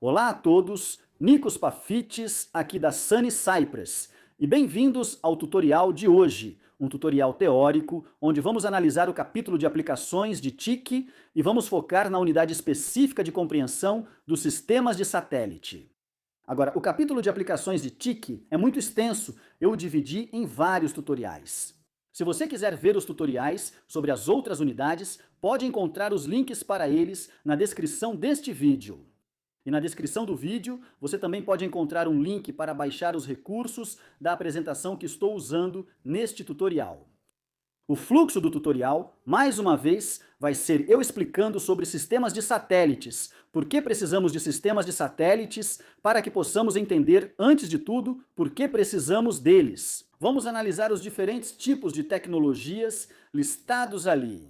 Olá a todos, Nikos Pafitis aqui da Sunny Cypress e bem-vindos ao tutorial de hoje, um tutorial teórico onde vamos analisar o capítulo de aplicações de TIC e vamos focar na unidade específica de compreensão dos sistemas de satélite. Agora, o capítulo de aplicações de TIC é muito extenso, eu o dividi em vários tutoriais. Se você quiser ver os tutoriais sobre as outras unidades, pode encontrar os links para eles na descrição deste vídeo. E na descrição do vídeo, você também pode encontrar um link para baixar os recursos da apresentação que estou usando neste tutorial. O fluxo do tutorial, mais uma vez, vai ser eu explicando sobre sistemas de satélites, por que precisamos de sistemas de satélites, para que possamos entender, antes de tudo, por que precisamos deles. Vamos analisar os diferentes tipos de tecnologias listados ali.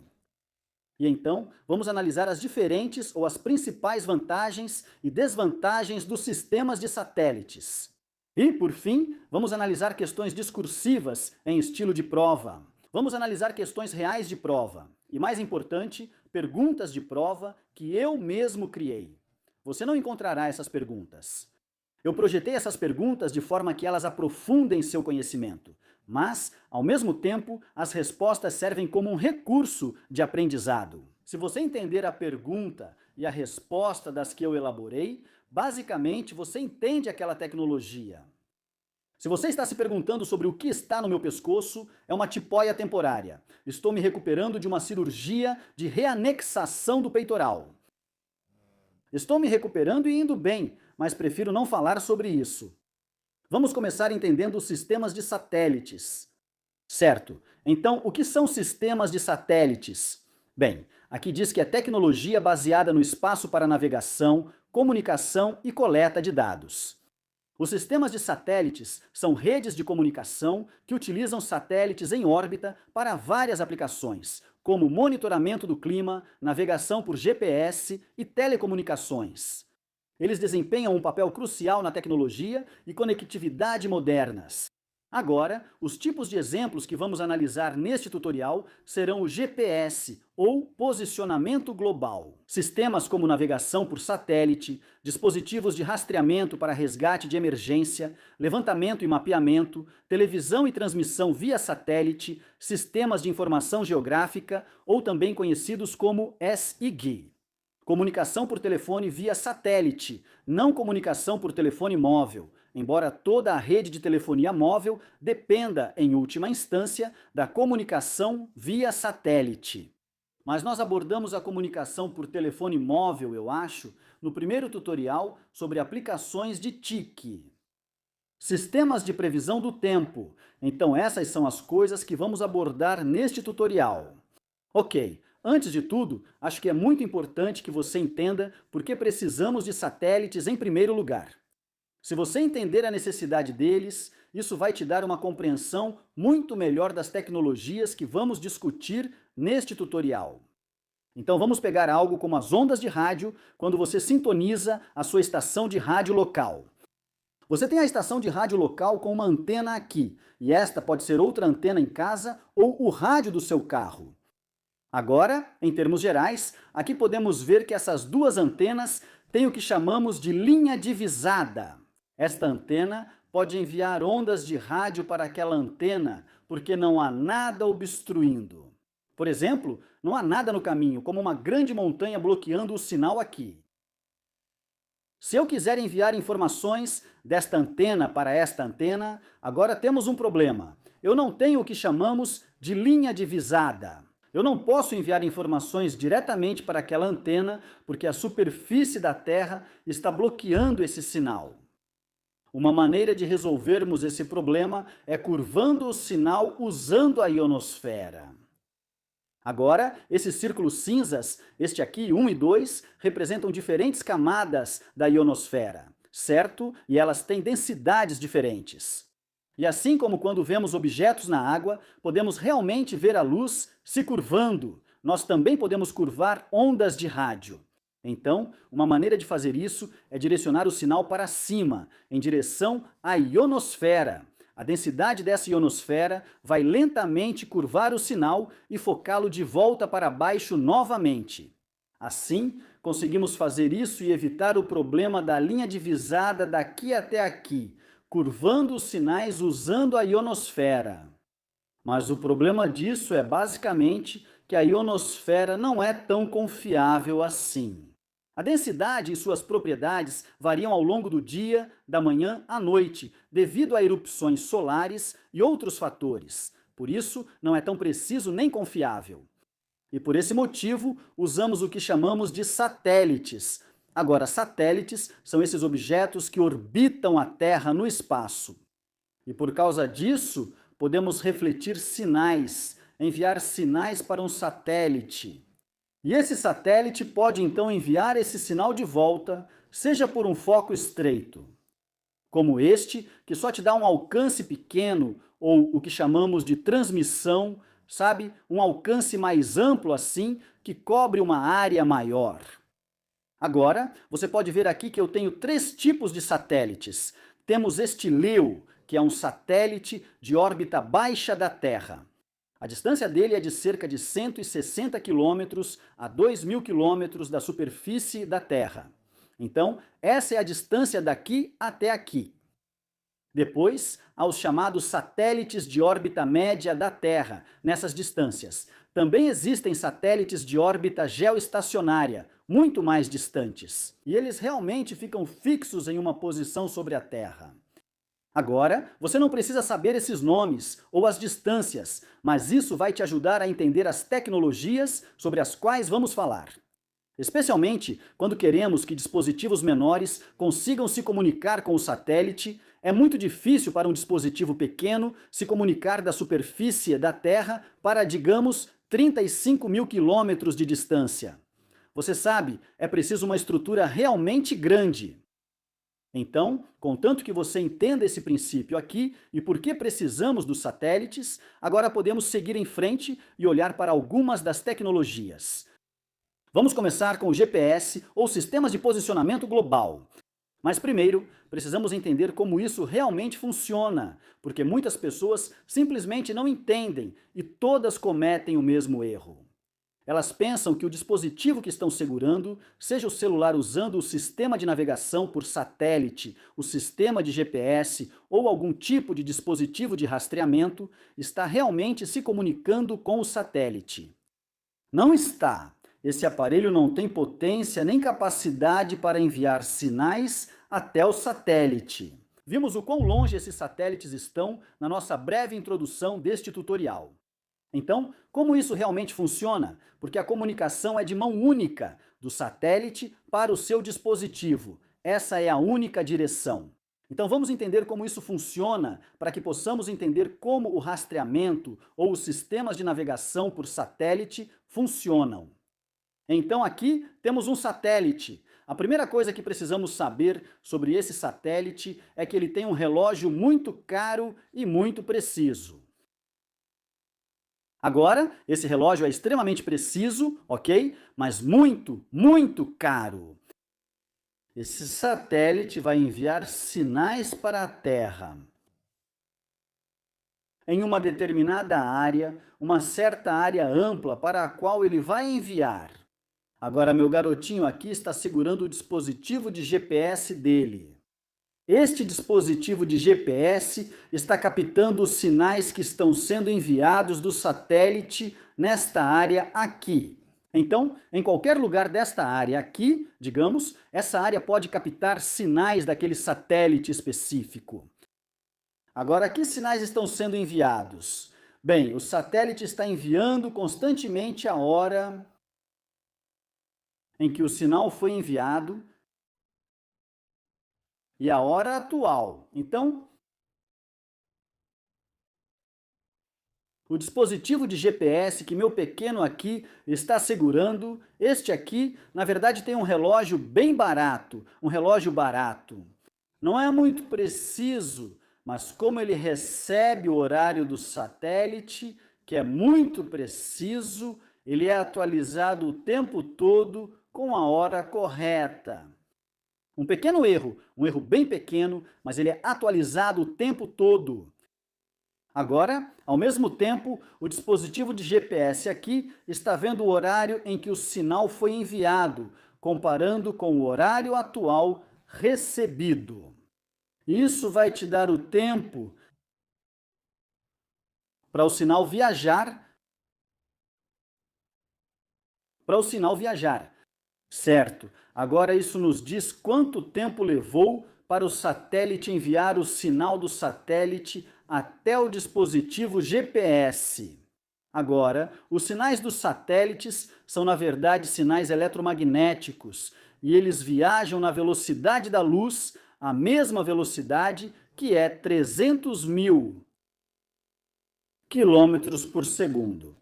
E então, vamos analisar as diferentes ou as principais vantagens e desvantagens dos sistemas de satélites. E, por fim, vamos analisar questões discursivas em estilo de prova. Vamos analisar questões reais de prova. E, mais importante, perguntas de prova que eu mesmo criei. Você não encontrará essas perguntas. Eu projetei essas perguntas de forma que elas aprofundem seu conhecimento, mas, ao mesmo tempo, as respostas servem como um recurso de aprendizado. Se você entender a pergunta e a resposta das que eu elaborei, basicamente você entende aquela tecnologia. Se você está se perguntando sobre o que está no meu pescoço, é uma tipóia temporária. Estou me recuperando de uma cirurgia de reanexação do peitoral. Estou me recuperando e indo bem, mas prefiro não falar sobre isso. Vamos começar entendendo os sistemas de satélites. Certo, então o que são sistemas de satélites? Bem, aqui diz que é tecnologia baseada no espaço para navegação, comunicação e coleta de dados. Os sistemas de satélites são redes de comunicação que utilizam satélites em órbita para várias aplicações, como monitoramento do clima, navegação por GPS e telecomunicações. Eles desempenham um papel crucial na tecnologia e conectividade modernas. Agora, os tipos de exemplos que vamos analisar neste tutorial serão o GPS, ou posicionamento global. Sistemas como navegação por satélite, dispositivos de rastreamento para resgate de emergência, levantamento e mapeamento, televisão e transmissão via satélite, sistemas de informação geográfica, ou também conhecidos como SIG. Comunicação por telefone via satélite, não comunicação por telefone móvel, embora toda a rede de telefonia móvel dependa, em última instância, da comunicação via satélite. Mas nós abordamos a comunicação por telefone móvel, eu acho, no primeiro tutorial sobre aplicações de TIC. Sistemas de previsão do tempo. Então essas são as coisas que vamos abordar neste tutorial. Ok. Antes de tudo, acho que é muito importante que você entenda por que precisamos de satélites em primeiro lugar. Se você entender a necessidade deles, isso vai te dar uma compreensão muito melhor das tecnologias que vamos discutir neste tutorial. Então vamos pegar algo como as ondas de rádio quando você sintoniza a sua estação de rádio local. Você tem a estação de rádio local com uma antena aqui, e esta pode ser outra antena em casa ou o rádio do seu carro. Agora, em termos gerais, aqui podemos ver que essas duas antenas têm o que chamamos de linha divisada. Esta antena pode enviar ondas de rádio para aquela antena, porque não há nada obstruindo. Por exemplo, não há nada no caminho, como uma grande montanha bloqueando o sinal aqui. Se eu quiser enviar informações desta antena para esta antena, agora temos um problema. Eu não tenho o que chamamos de linha divisada. Eu não posso enviar informações diretamente para aquela antena porque a superfície da Terra está bloqueando esse sinal. Uma maneira de resolvermos esse problema é curvando o sinal usando a ionosfera. Agora, esses círculos cinzas, este aqui, 1 e 2, representam diferentes camadas da ionosfera, certo? E elas têm densidades diferentes. E assim como quando vemos objetos na água, podemos realmente ver a luz se curvando. Nós também podemos curvar ondas de rádio. Então, uma maneira de fazer isso é direcionar o sinal para cima, em direção à ionosfera. A densidade dessa ionosfera vai lentamente curvar o sinal e focá-lo de volta para baixo novamente. Assim, conseguimos fazer isso e evitar o problema da linha divisada daqui até aqui, curvando os sinais usando a ionosfera. Mas o problema disso é basicamente que a ionosfera não é tão confiável assim. A densidade e suas propriedades variam ao longo do dia, da manhã à noite, devido a erupções solares e outros fatores. Por isso, não é tão preciso nem confiável. E por esse motivo, usamos o que chamamos de satélites. Agora, satélites são esses objetos que orbitam a Terra no espaço. E por causa disso, podemos refletir sinais, enviar sinais para um satélite. E esse satélite pode então enviar esse sinal de volta, seja por um foco estreito, como este, que só te dá um alcance pequeno, ou o que chamamos de transmissão, sabe? Um alcance mais amplo assim, que cobre uma área maior. Agora, você pode ver aqui que eu tenho 3 tipos de satélites. Temos este LEO, que é um satélite de órbita baixa da Terra. A distância dele é de cerca de 160 quilômetros a 2.000 quilômetros da superfície da Terra. Então, essa é a distância daqui até aqui. Depois, há os chamados satélites de órbita média da Terra, nessas distâncias. Também existem satélites de órbita geoestacionária, muito mais distantes. E eles realmente ficam fixos em uma posição sobre a Terra. Agora, você não precisa saber esses nomes ou as distâncias, mas isso vai te ajudar a entender as tecnologias sobre as quais vamos falar. Especialmente quando queremos que dispositivos menores consigam se comunicar com o satélite, é muito difícil para um dispositivo pequeno se comunicar da superfície da Terra para, digamos, 35.000 quilômetros de distância. Você sabe, é preciso uma estrutura realmente grande. Então, contanto que você entenda esse princípio aqui e por que precisamos dos satélites, agora podemos seguir em frente e olhar para algumas das tecnologias. Vamos começar com o GPS, ou Sistemas de Posicionamento Global. Mas primeiro, precisamos entender como isso realmente funciona, porque muitas pessoas simplesmente não entendem e todas cometem o mesmo erro. Elas pensam que o dispositivo que estão segurando, seja o celular usando o sistema de navegação por satélite, o sistema de GPS ou algum tipo de dispositivo de rastreamento, está realmente se comunicando com o satélite. Não está. Esse aparelho não tem potência nem capacidade para enviar sinais até o satélite. Vimos o quão longe esses satélites estão na nossa breve introdução deste tutorial. Então, como isso realmente funciona? Porque a comunicação é de mão única, do satélite para o seu dispositivo. Essa é a única direção. Então vamos entender como isso funciona para que possamos entender como o rastreamento ou os sistemas de navegação por satélite funcionam. Então aqui temos um satélite. A primeira coisa que precisamos saber sobre esse satélite é que ele tem um relógio muito caro e muito preciso. Agora, esse relógio é extremamente preciso, ok? Mas muito, muito caro. Esse satélite vai enviar sinais para a Terra. Em uma determinada área, uma certa área ampla para a qual ele vai enviar. Agora, meu garotinho aqui está segurando o dispositivo de GPS dele. Este dispositivo de GPS está captando os sinais que estão sendo enviados do satélite nesta área aqui. Então, em qualquer lugar desta área aqui, digamos, essa área pode captar sinais daquele satélite específico. Agora, que sinais estão sendo enviados? Bem, o satélite está enviando constantemente a hora em que o sinal foi enviado e a hora atual. Então, o dispositivo de GPS que meu pequeno aqui está segurando, este aqui, na verdade tem um relógio bem barato, um relógio barato. Não é muito preciso, mas como ele recebe o horário do satélite, que é muito preciso, ele é atualizado o tempo todo com a hora correta. Um pequeno erro, um erro bem pequeno, mas ele é atualizado o tempo todo. Agora, ao mesmo tempo, o dispositivo de GPS aqui está vendo o horário em que o sinal foi enviado, comparando com o horário atual recebido. Isso vai te dar o tempo para o sinal viajar, certo? Agora isso nos diz quanto tempo levou para o satélite enviar o sinal do satélite até o dispositivo GPS. Agora, os sinais dos satélites são, na verdade, sinais eletromagnéticos e eles viajam na velocidade da luz, a mesma velocidade que é 300.000 quilômetros por segundo.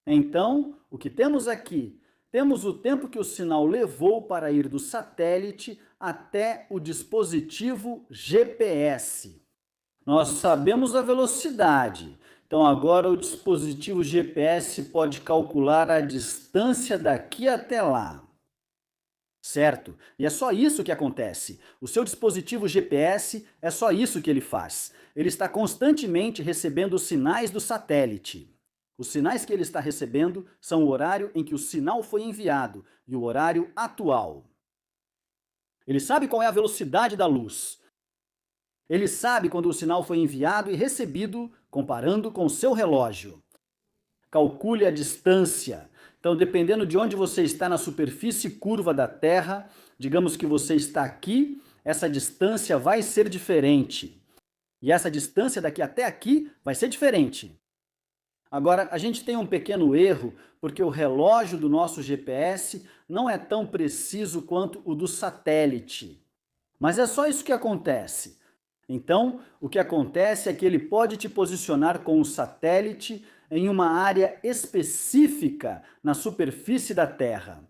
Então, o que temos aqui? Temos o tempo que o sinal levou para ir do satélite até o dispositivo GPS. Nós sabemos a velocidade, então agora o dispositivo GPS pode calcular a distância daqui até lá. Certo? E é só isso que acontece. O seu dispositivo GPS é só isso que ele faz. Ele está constantemente recebendo os sinais do satélite. Os sinais que ele está recebendo são o horário em que o sinal foi enviado e o horário atual. Ele sabe qual é a velocidade da luz. Ele sabe quando o sinal foi enviado e recebido, comparando com o seu relógio. Calcule a distância. Então, dependendo de onde você está na superfície curva da Terra, digamos que você está aqui, essa distância vai ser diferente. E essa distância daqui até aqui vai ser diferente. Agora, a gente tem um pequeno erro, porque o relógio do nosso GPS não é tão preciso quanto o do satélite. Mas é só isso que acontece. Então, o que acontece é que ele pode te posicionar com o satélite em uma área específica na superfície da Terra.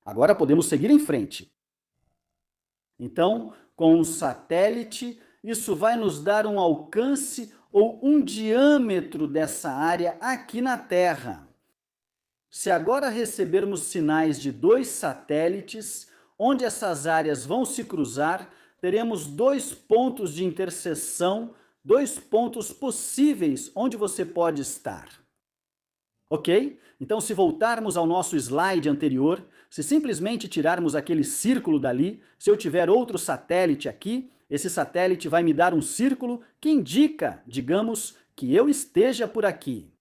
Agora podemos seguir em frente. Então, com o satélite, isso vai nos dar um alcance ou um diâmetro dessa área aqui na Terra. Se agora recebermos sinais de 2 satélites, onde essas áreas vão se cruzar, teremos 2 pontos de interseção, 2 pontos possíveis onde você pode estar. Ok? Então, se voltarmos ao nosso slide anterior, se simplesmente tirarmos aquele círculo dali, se eu tiver outro satélite aqui, esse satélite vai me dar um círculo que indica, digamos, que eu esteja por aqui.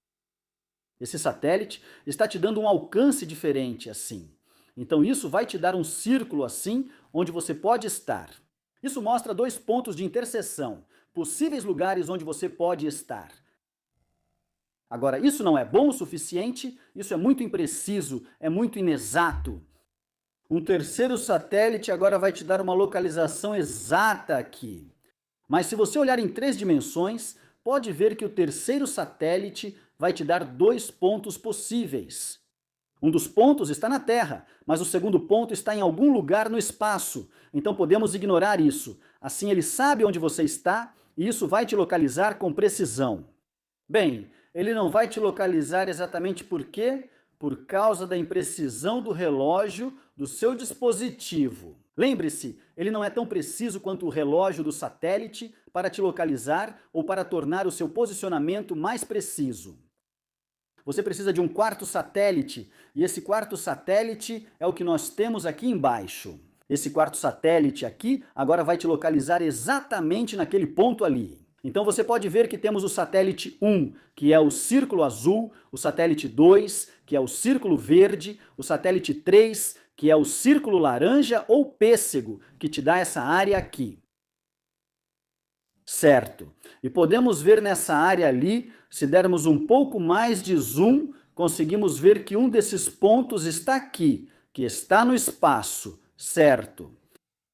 Esse satélite está te dando um alcance diferente assim. Então isso vai te dar um círculo assim, onde você pode estar. Isso mostra 2 pontos de interseção, possíveis lugares onde você pode estar. Agora, isso não é bom o suficiente, isso é muito impreciso, é muito inexato. Um terceiro satélite agora vai te dar uma localização exata aqui. Mas se você olhar em 3 dimensões, pode ver que o terceiro satélite vai te dar 2 pontos possíveis. Um dos pontos está na Terra, mas o segundo ponto está em algum lugar no espaço. Então podemos ignorar isso. Assim ele sabe onde você está e isso vai te localizar com precisão. Bem, ele não vai te localizar exatamente por quê? Por causa da imprecisão do relógio do seu dispositivo. Lembre-se, ele não é tão preciso quanto o relógio do satélite para te localizar ou para tornar o seu posicionamento mais preciso. Você precisa de um 4º satélite, e esse 4º satélite é o que nós temos aqui embaixo. Esse 4º satélite aqui agora vai te localizar exatamente naquele ponto ali. Então você pode ver que temos o satélite 1, que é o círculo azul, o satélite 2, que é o círculo verde, o satélite 3, que é o círculo laranja ou pêssego, que te dá essa área aqui. Certo. E podemos ver nessa área ali, se dermos um pouco mais de zoom, conseguimos ver que um desses pontos está aqui, que está no espaço, certo?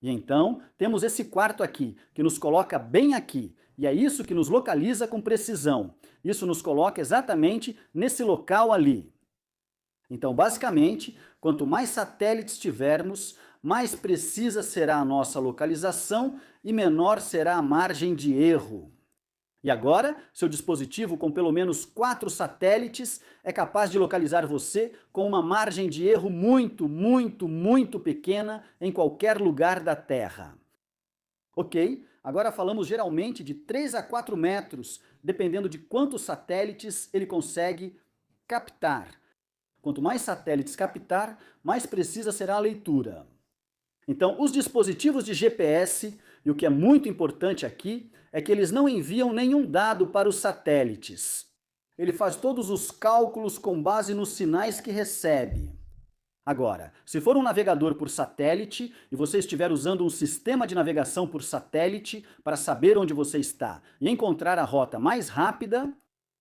E então, temos esse 4º aqui, que nos coloca bem aqui, e é isso que nos localiza com precisão. Isso nos coloca exatamente nesse local ali. Então, basicamente, quanto mais satélites tivermos, mais precisa será a nossa localização e menor será a margem de erro. E agora, seu dispositivo com pelo menos 4 satélites é capaz de localizar você com uma margem de erro muito pequena em qualquer lugar da Terra. Ok? Agora falamos geralmente de 3 a 4 metros, dependendo de quantos satélites ele consegue captar. Quanto mais satélites captar, mais precisa será a leitura. Então, os dispositivos de GPS, e o que é muito importante aqui, é que eles não enviam nenhum dado para os satélites. Ele faz todos os cálculos com base nos sinais que recebe. Agora, se for um navegador por satélite e você estiver usando um sistema de navegação por satélite para saber onde você está e encontrar a rota mais rápida,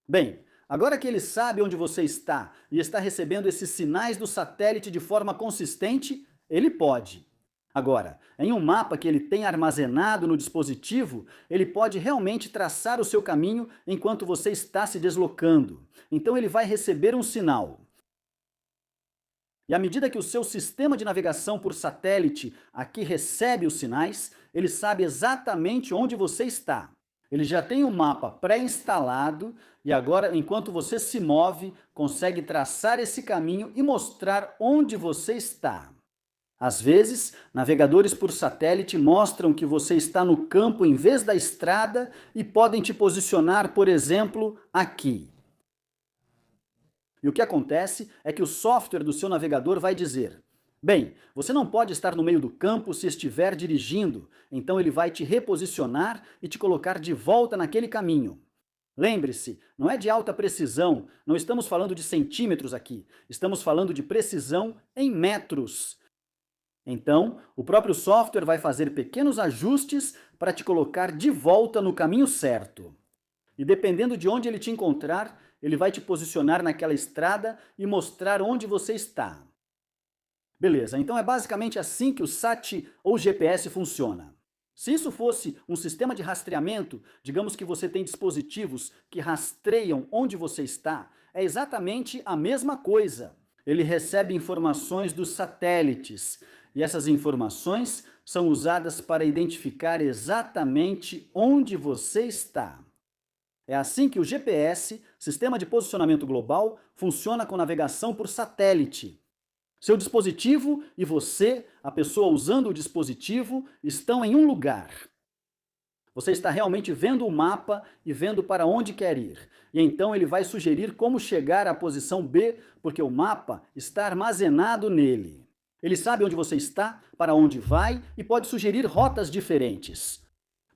bem, agora que ele sabe onde você está e está recebendo esses sinais do satélite de forma consistente, ele pode. Agora, em um mapa que ele tem armazenado no dispositivo, ele pode realmente traçar o seu caminho enquanto você está se deslocando. Então ele vai receber um sinal. E à medida que o seu sistema de navegação por satélite aqui recebe os sinais, ele sabe exatamente onde você está. Ele já tem um mapa pré-instalado e agora, enquanto você se move, consegue traçar esse caminho e mostrar onde você está. Às vezes, navegadores por satélite mostram que você está no campo em vez da estrada e podem te posicionar, por exemplo, aqui. E o que acontece é que o software do seu navegador vai dizer: bem, você não pode estar no meio do campo se estiver dirigindo, então ele vai te reposicionar e te colocar de volta naquele caminho. Lembre-se, não é de alta precisão, não estamos falando de centímetros aqui, estamos falando de precisão em metros. Então, o próprio software vai fazer pequenos ajustes para te colocar de volta no caminho certo. E dependendo de onde ele te encontrar, ele vai te posicionar naquela estrada e mostrar onde você está. Beleza, então é basicamente assim que o SAT ou GPS funciona. Se isso fosse um sistema de rastreamento, digamos que você tem dispositivos que rastreiam onde você está, é exatamente a mesma coisa. Ele recebe informações dos satélites e essas informações são usadas para identificar exatamente onde você está. É assim que o GPS, Sistema de Posicionamento Global, funciona com navegação por satélite. Seu dispositivo e você, a pessoa usando o dispositivo, estão em um lugar. Você está realmente vendo o mapa e vendo para onde quer ir. E então ele vai sugerir como chegar à posição B, porque o mapa está armazenado nele. Ele sabe onde você está, para onde vai e pode sugerir rotas diferentes.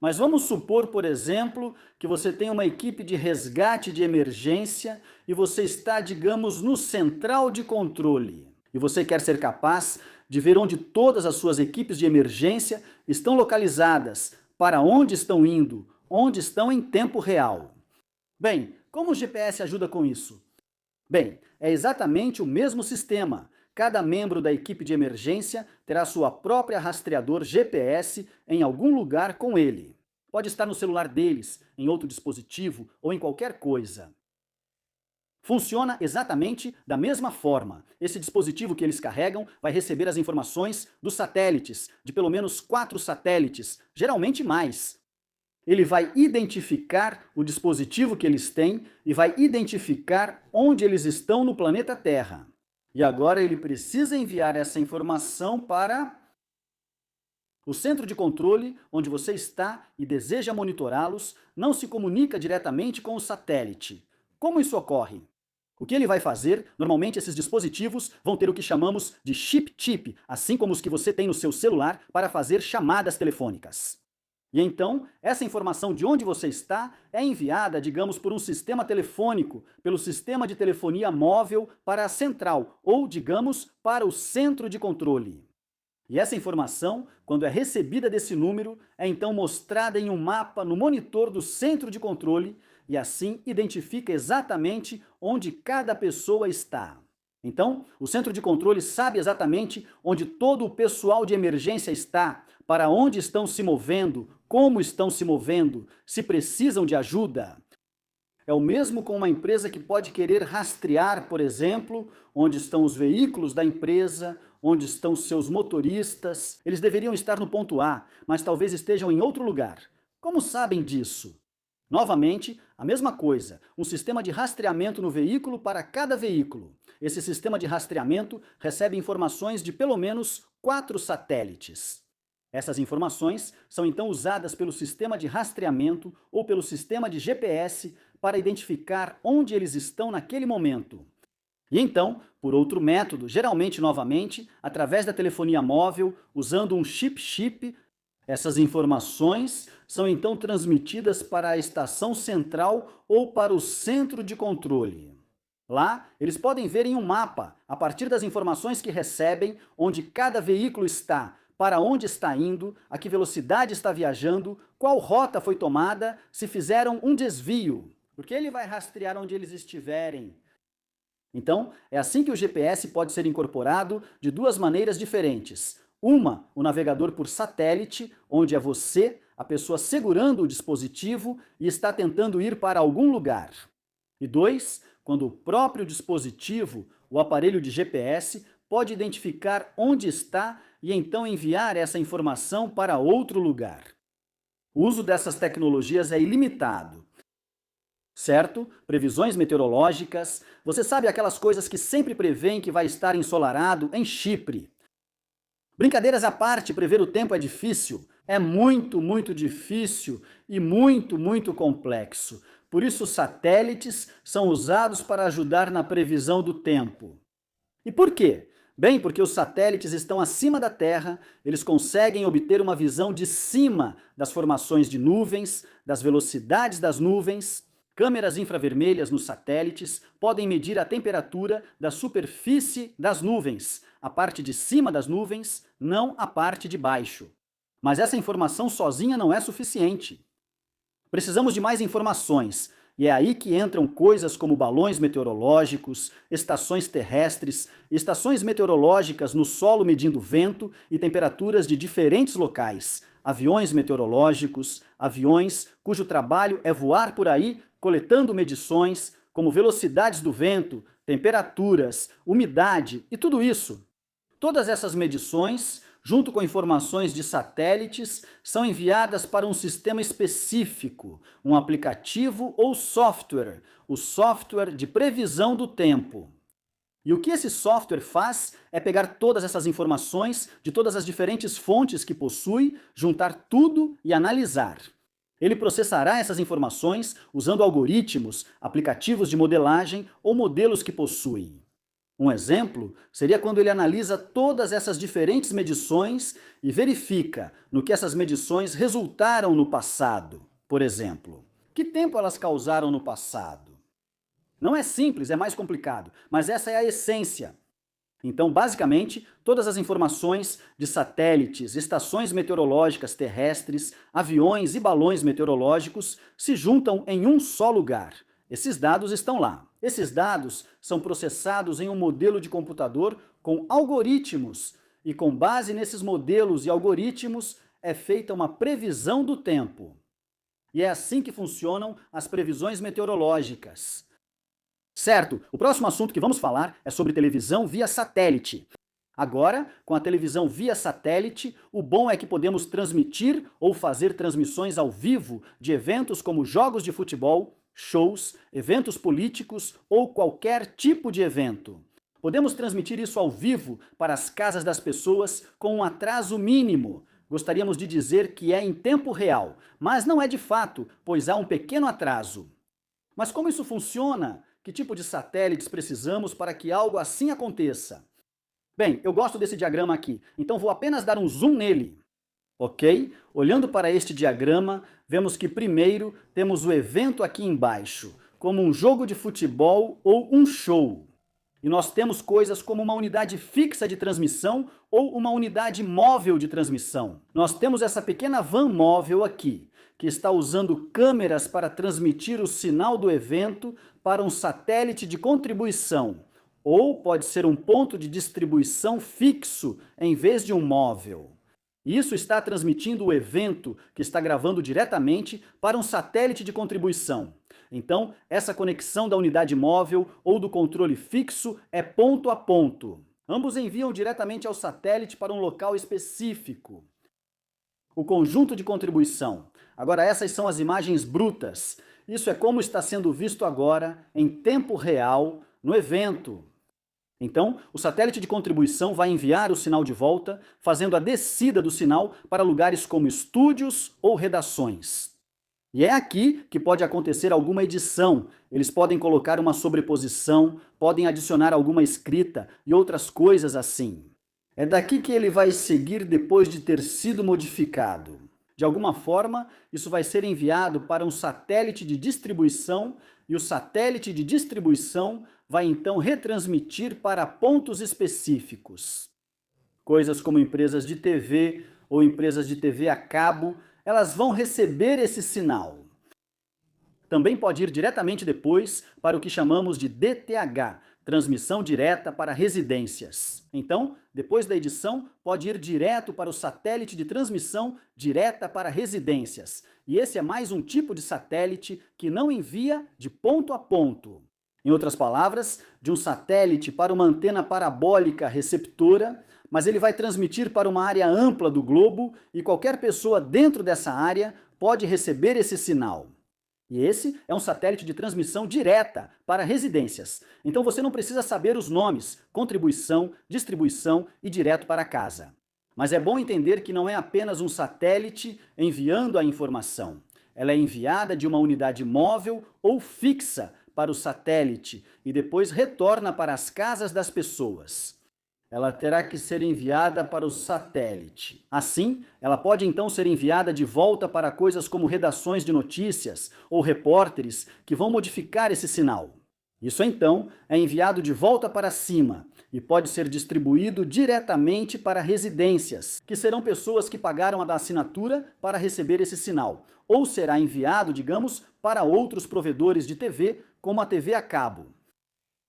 Mas vamos supor, por exemplo, que você tem uma equipe de resgate de emergência e você está, digamos, no central de controle. E você quer ser capaz de ver onde todas as suas equipes de emergência estão localizadas, para onde estão indo, onde estão em tempo real. Bem, como o GPS ajuda com isso? Bem, é exatamente o mesmo sistema. Cada membro da equipe de emergência terá sua própria rastreador GPS em algum lugar com ele. Pode estar no celular deles, em outro dispositivo ou em qualquer coisa. Funciona exatamente da mesma forma. Esse dispositivo que eles carregam vai receber as informações dos satélites, de pelo menos 4 satélites, geralmente mais. Ele vai identificar o dispositivo que eles têm e vai identificar onde eles estão no planeta Terra. E agora ele precisa enviar essa informação para o centro de controle, onde você está e deseja monitorá-los, não se comunica diretamente com o satélite. Como isso ocorre? O que ele vai fazer? Normalmente esses dispositivos vão ter o que chamamos de chip, assim como os que você tem no seu celular para fazer chamadas telefônicas. E então, essa informação de onde você está é enviada, digamos, por um sistema telefônico, pelo sistema de telefonia móvel para a central, ou, digamos, para o centro de controle. E essa informação, quando é recebida desse número, é então mostrada em um mapa no monitor do centro de controle e assim identifica exatamente onde cada pessoa está. Então, o centro de controle sabe exatamente onde todo o pessoal de emergência está, para onde estão se movendo, como estão se movendo, se precisam de ajuda. É o mesmo com uma empresa que pode querer rastrear, por exemplo, onde estão os veículos da empresa, onde estão seus motoristas. Eles deveriam estar no ponto A, mas talvez estejam em outro lugar. Como sabem disso? Novamente, a mesma coisa, um sistema de rastreamento no veículo para cada veículo. Esse sistema de rastreamento recebe informações de pelo menos 4 satélites. Essas informações são então usadas pelo sistema de rastreamento ou pelo sistema de GPS para identificar onde eles estão naquele momento. E então, por outro método, geralmente novamente, através da telefonia móvel, usando um chip-chip, essas informações são então transmitidas para a estação central ou para o centro de controle. Lá, eles podem ver em um mapa, a partir das informações que recebem, onde cada veículo está, para onde está indo, a que velocidade está viajando, qual rota foi tomada, se fizeram um desvio, porque ele vai rastrear onde eles estiverem. Então, é assim que o GPS pode ser incorporado de duas maneiras diferentes. Uma, o navegador por satélite, onde é você, a pessoa segurando o dispositivo e está tentando ir para algum lugar. E dois, quando o próprio dispositivo, o aparelho de GPS, pode identificar onde está e então enviar essa informação para outro lugar. O uso dessas tecnologias é ilimitado. Certo? Previsões meteorológicas. Você sabe aquelas coisas que sempre prevêem que vai estar ensolarado em Chipre. Brincadeiras à parte, prever o tempo é difícil. É muito difícil e muito complexo. Por isso, os satélites são usados para ajudar na previsão do tempo. E por quê? Bem, porque os satélites estão acima da Terra, eles conseguem obter uma visão de cima das formações de nuvens, das velocidades das nuvens. Câmeras infravermelhas nos satélites podem medir a temperatura da superfície das nuvens, a parte de cima das nuvens, não a parte de baixo. Mas essa informação sozinha não é suficiente. Precisamos de mais informações, e é aí que entram coisas como balões meteorológicos, estações terrestres, estações meteorológicas no solo medindo vento e temperaturas de diferentes locais, aviões meteorológicos, aviões cujo trabalho é voar por aí coletando medições como velocidades do vento, temperaturas, umidade e tudo isso. Todas essas medições, junto com informações de satélites, são enviadas para um sistema específico, um aplicativo ou software, o software de previsão do tempo. E o que esse software faz é pegar todas essas informações de todas as diferentes fontes que possui, juntar tudo e analisar. Ele processará essas informações usando algoritmos, aplicativos de modelagem ou modelos que possui. Um exemplo seria quando ele analisa todas essas diferentes medições e verifica no que essas medições resultaram no passado. Por exemplo, que tempo elas causaram no passado? Não é simples, é mais complicado, mas essa é a essência. Então, basicamente, todas as informações de satélites, estações meteorológicas terrestres, aviões e balões meteorológicos se juntam em um só lugar. Esses dados estão lá. Esses dados são processados em um modelo de computador com algoritmos, e com base nesses modelos e algoritmos é feita uma previsão do tempo. E é assim que funcionam as previsões meteorológicas. Certo, o próximo assunto que vamos falar é sobre televisão via satélite. Agora, com a televisão via satélite, o bom é que podemos transmitir ou fazer transmissões ao vivo de eventos como jogos de futebol, shows, eventos políticos ou qualquer tipo de evento. Podemos transmitir isso ao vivo para as casas das pessoas com um atraso mínimo. Gostaríamos de dizer que é em tempo real, mas não é de fato, pois há um pequeno atraso. Mas como isso funciona? Que tipo de satélites precisamos para que algo assim aconteça? Bem, eu gosto desse diagrama aqui, então vou apenas dar um zoom nele. Ok? Olhando para este diagrama, vemos que primeiro temos o evento aqui embaixo, como um jogo de futebol ou um show. E nós temos coisas como uma unidade fixa de transmissão ou uma unidade móvel de transmissão. Nós temos essa pequena van móvel aqui, que está usando câmeras para transmitir o sinal do evento para um satélite de contribuição, ou pode ser um ponto de distribuição fixo em vez de um móvel. Isso está transmitindo o evento que está gravando diretamente para um satélite de contribuição. Então, essa conexão da unidade móvel ou do controle fixo é ponto a ponto. Ambos enviam diretamente ao satélite para um local específico. O conjunto de contribuição. Agora, essas são as imagens brutas. Isso é como está sendo visto agora, em tempo real, no evento. Então, o satélite de contribuição vai enviar o sinal de volta, fazendo a descida do sinal para lugares como estúdios ou redações. E é aqui que pode acontecer alguma edição. Eles podem colocar uma sobreposição, podem adicionar alguma escrita e outras coisas assim. É daqui que ele vai seguir depois de ter sido modificado. De alguma forma, isso vai ser enviado para um satélite de distribuição e o satélite de distribuição vai então retransmitir para pontos específicos. Coisas como empresas de TV ou empresas de TV a cabo, elas vão receber esse sinal. Também pode ir diretamente depois para o que chamamos de DTH, transmissão direta para residências. Então, depois da edição, pode ir direto para o satélite de transmissão direta para residências. E esse é mais um tipo de satélite que não envia de ponto a ponto. Em outras palavras, de um satélite para uma antena parabólica receptora, mas ele vai transmitir para uma área ampla do globo e qualquer pessoa dentro dessa área pode receber esse sinal. E esse é um satélite de transmissão direta para residências. Então você não precisa saber os nomes, contribuição, distribuição e direto para casa. Mas é bom entender que não é apenas um satélite enviando a informação. Ela é enviada de uma unidade móvel ou fixa para o satélite e depois retorna para as casas das pessoas. Ela terá que ser enviada para o satélite. Assim, ela pode então ser enviada de volta para coisas como redações de notícias ou repórteres que vão modificar esse sinal. Isso então é enviado de volta para cima e pode ser distribuído diretamente para residências, que serão pessoas que pagaram a assinatura para receber esse sinal, ou será enviado, digamos, para outros provedores de TV, como a TV a cabo.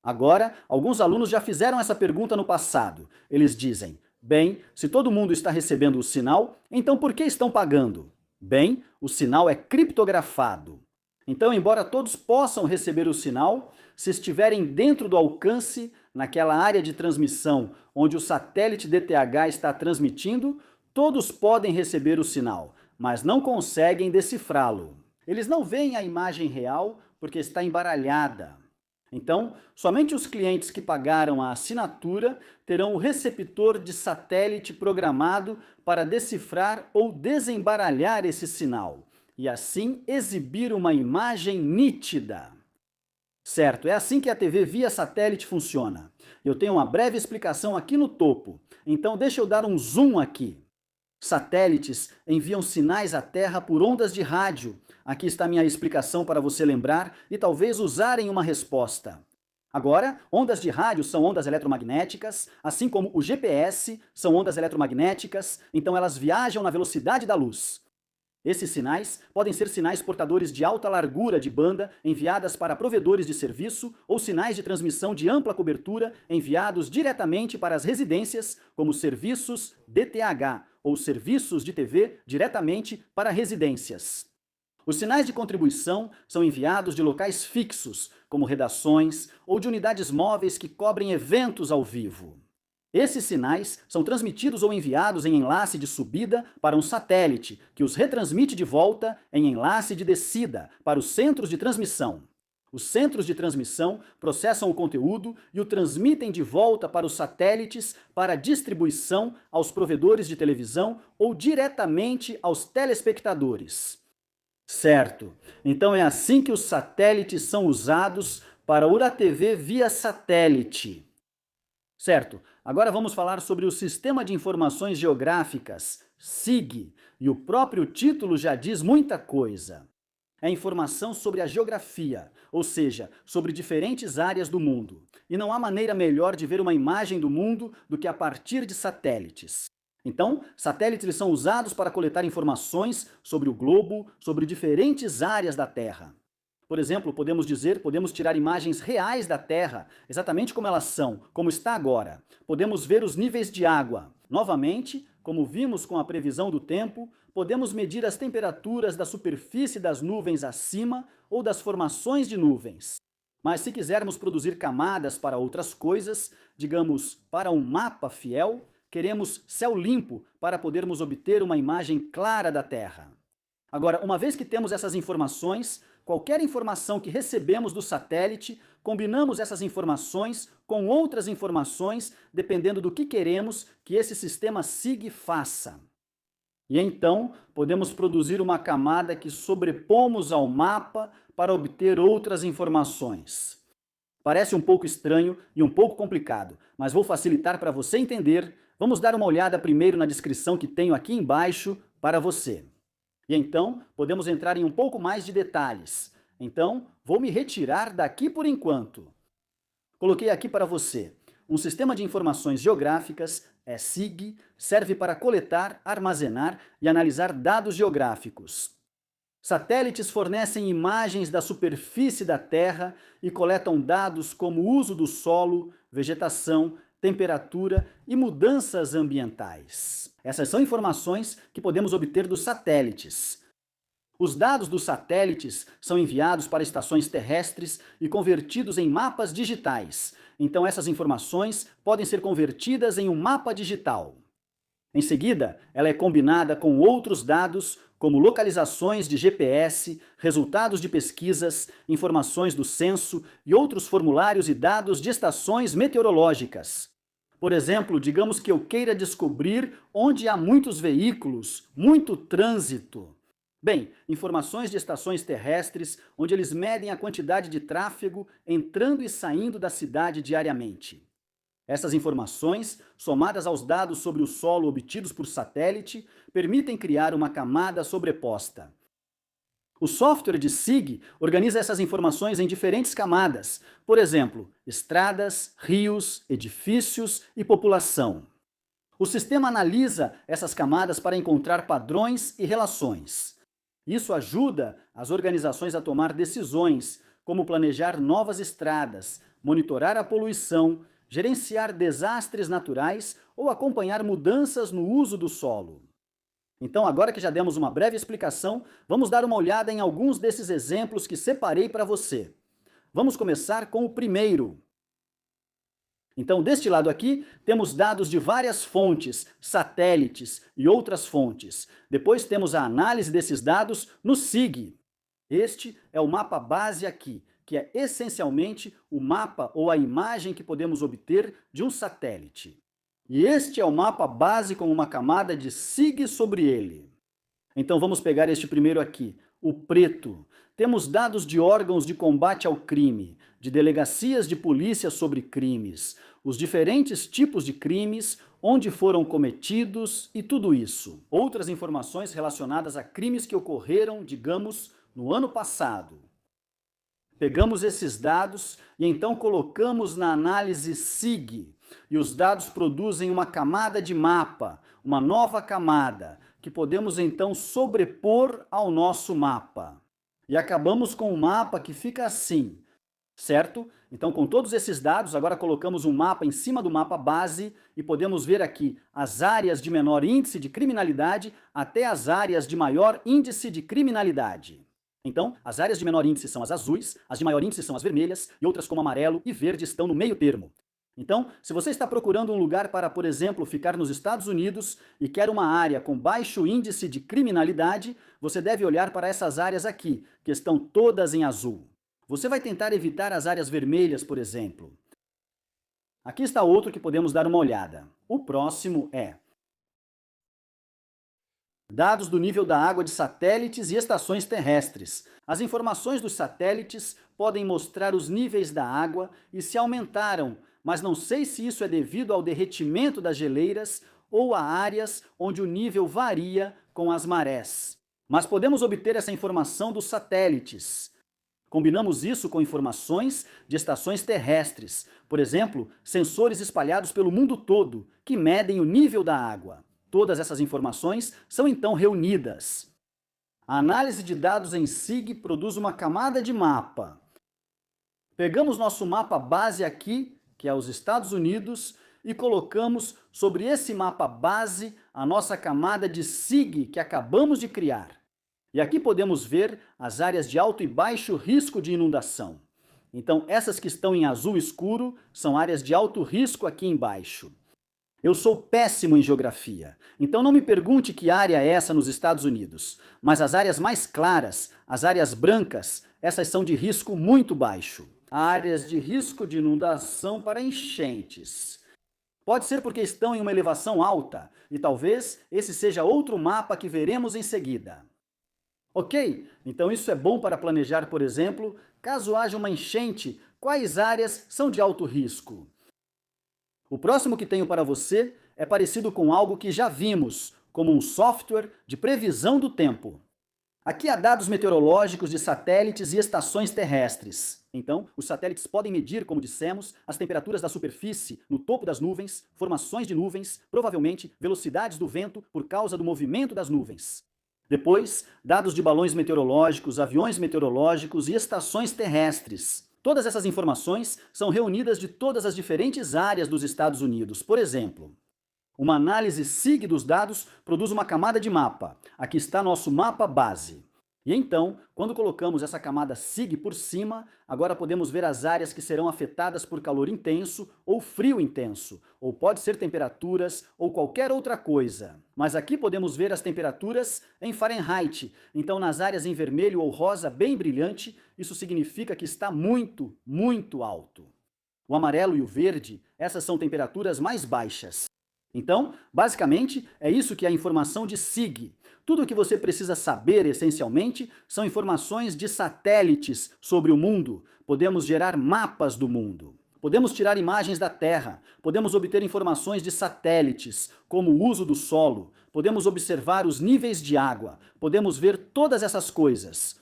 Agora, alguns alunos já fizeram essa pergunta no passado. Eles dizem: bem, se todo mundo está recebendo o sinal, então por que estão pagando? Bem, o sinal é criptografado. Então, embora todos possam receber o sinal, se estiverem dentro do alcance, naquela área de transmissão onde o satélite DTH está transmitindo, todos podem receber o sinal, mas não conseguem decifrá-lo. Eles não veem a imagem real porque está embaralhada. Então, somente os clientes que pagaram a assinatura terão o receptor de satélite programado para decifrar ou desembaralhar esse sinal e assim exibir uma imagem nítida. Certo, é assim que a TV via satélite funciona. Eu tenho uma breve explicação aqui no topo, então deixa eu dar um zoom aqui. Satélites enviam sinais à Terra por ondas de rádio. Aqui está minha explicação para você lembrar e talvez usarem uma resposta. Agora, ondas de rádio são ondas eletromagnéticas, assim como o GPS são ondas eletromagnéticas, então elas viajam na velocidade da luz. Esses sinais podem ser sinais portadores de alta largura de banda enviadas para provedores de serviço ou sinais de transmissão de ampla cobertura enviados diretamente para as residências, como serviços DTH ou serviços de TV diretamente para residências. Os sinais de contribuição são enviados de locais fixos, como redações ou de unidades móveis que cobrem eventos ao vivo. Esses sinais são transmitidos ou enviados em enlace de subida para um satélite, que os retransmite de volta em enlace de descida para os centros de transmissão. Os centros de transmissão processam o conteúdo e o transmitem de volta para os satélites para distribuição aos provedores de televisão ou diretamente aos telespectadores. Certo, então é assim que os satélites são usados para URA-TV via satélite. Certo, agora vamos falar sobre o Sistema de Informações Geográficas, SIG, e o próprio título já diz muita coisa. É informação sobre a geografia, ou seja, sobre diferentes áreas do mundo. E não há maneira melhor de ver uma imagem do mundo do que a partir de satélites. Então, satélites eles são usados para coletar informações sobre o globo, sobre diferentes áreas da Terra. Por exemplo, podemos tirar imagens reais da Terra, exatamente como elas são, como está agora. Podemos ver os níveis de água. Novamente, como vimos com a previsão do tempo, podemos medir as temperaturas da superfície das nuvens acima ou das formações de nuvens. Mas se quisermos produzir camadas para outras coisas, digamos, para um mapa fiel, queremos céu limpo para podermos obter uma imagem clara da Terra. Agora, uma vez que temos essas informações, qualquer informação que recebemos do satélite, combinamos essas informações com outras informações, dependendo do que queremos que esse sistema SIG faça. E então, podemos produzir uma camada que sobrepomos ao mapa para obter outras informações. Parece um pouco estranho e um pouco complicado, mas vou facilitar para você entender. Vamos dar uma olhada primeiro na descrição que tenho aqui embaixo para você. E então, podemos entrar em um pouco mais de detalhes. Então, vou me retirar daqui por enquanto. Coloquei aqui para você. Um sistema de informações geográficas, SIG, serve para coletar, armazenar e analisar dados geográficos. Satélites fornecem imagens da superfície da Terra e coletam dados como o uso do solo, vegetação, temperatura e mudanças ambientais. Essas são informações que podemos obter dos satélites. Os dados dos satélites são enviados para estações terrestres e convertidos em mapas digitais. Então essas informações podem ser convertidas em um mapa digital. Em seguida, ela é combinada com outros dados, como localizações de GPS, resultados de pesquisas, informações do censo e outros formulários e dados de estações meteorológicas. Por exemplo, digamos que eu queira descobrir onde há muitos veículos, muito trânsito. Bem, informações de estações terrestres, onde eles medem a quantidade de tráfego entrando e saindo da cidade diariamente. Essas informações, somadas aos dados sobre o solo obtidos por satélite, permitem criar uma camada sobreposta. O software de SIG organiza essas informações em diferentes camadas, por exemplo, estradas, rios, edifícios e população. O sistema analisa essas camadas para encontrar padrões e relações. Isso ajuda as organizações a tomar decisões, como planejar novas estradas, monitorar a poluição, gerenciar desastres naturais ou acompanhar mudanças no uso do solo. Então, agora que já demos uma breve explicação, vamos dar uma olhada em alguns desses exemplos que separei para você. Vamos começar com o primeiro. Então, deste lado aqui, temos dados de várias fontes, satélites e outras fontes. Depois temos a análise desses dados no SIG. Este é o mapa base aqui, que é essencialmente o mapa ou a imagem que podemos obter de um satélite. E este é o mapa base com uma camada de SIG sobre ele. Então vamos pegar este primeiro aqui, o preto. Temos dados de órgãos de combate ao crime, de delegacias de polícia sobre crimes, os diferentes tipos de crimes, onde foram cometidos e tudo isso. Outras informações relacionadas a crimes que ocorreram, digamos, no ano passado. Pegamos esses dados e então colocamos na análise SIG. E os dados produzem uma camada de mapa, uma nova camada, que podemos então sobrepor ao nosso mapa. E acabamos com um mapa que fica assim, certo? Então, com todos esses dados, agora colocamos um mapa em cima do mapa base e podemos ver aqui as áreas de menor índice de criminalidade até as áreas de maior índice de criminalidade. Então, as áreas de menor índice são as azuis, as de maior índice são as vermelhas e outras como amarelo e verde estão no meio termo. Então, se você está procurando um lugar para, por exemplo, ficar nos Estados Unidos e quer uma área com baixo índice de criminalidade, você deve olhar para essas áreas aqui, que estão todas em azul. Você vai tentar evitar as áreas vermelhas, por exemplo. Aqui está outro que podemos dar uma olhada. O próximo é dados do nível da água de satélites e estações terrestres. As informações dos satélites podem mostrar os níveis da água e se aumentaram, mas não sei se isso é devido ao derretimento das geleiras ou a áreas onde o nível varia com as marés. Mas podemos obter essa informação dos satélites. Combinamos isso com informações de estações terrestres, por exemplo, sensores espalhados pelo mundo todo, que medem o nível da água. Todas essas informações são então reunidas. A análise de dados em SIG produz uma camada de mapa. Pegamos nosso mapa base aqui, que é os Estados Unidos, e colocamos sobre esse mapa base a nossa camada de SIG que acabamos de criar. E aqui podemos ver as áreas de alto e baixo risco de inundação. Então, essas que estão em azul escuro são áreas de alto risco aqui embaixo. Eu sou péssimo em geografia, então não me pergunte que área é essa nos Estados Unidos, mas as áreas mais claras, as áreas brancas, essas são de risco muito baixo. Áreas de risco de inundação para enchentes. Pode ser porque estão em uma elevação alta, e talvez esse seja outro mapa que veremos em seguida. Ok? Então isso é bom para planejar, por exemplo, caso haja uma enchente, quais áreas são de alto risco? O próximo que tenho para você é parecido com algo que já vimos, como um software de previsão do tempo. Aqui há dados meteorológicos de satélites e estações terrestres. Então, os satélites podem medir, como dissemos, as temperaturas da superfície no topo das nuvens, formações de nuvens, provavelmente velocidades do vento por causa do movimento das nuvens. Depois, dados de balões meteorológicos, aviões meteorológicos e estações terrestres. Todas essas informações são reunidas de todas as diferentes áreas dos Estados Unidos. Por exemplo, uma análise SIG dos dados produz uma camada de mapa. Aqui está nosso mapa base. E então, quando colocamos essa camada SIG por cima, agora podemos ver as áreas que serão afetadas por calor intenso ou frio intenso, ou pode ser temperaturas ou qualquer outra coisa. Mas aqui podemos ver as temperaturas em Fahrenheit. Então, nas áreas em vermelho ou rosa bem brilhante, isso significa que está muito, muito alto. O amarelo e o verde, essas são temperaturas mais baixas. Então, basicamente, é isso que é a informação de SIG. Tudo o que você precisa saber, essencialmente, são informações de satélites sobre o mundo. Podemos gerar mapas do mundo. Podemos tirar imagens da Terra. Podemos obter informações de satélites, como o uso do solo. Podemos observar os níveis de água. Podemos ver todas essas coisas.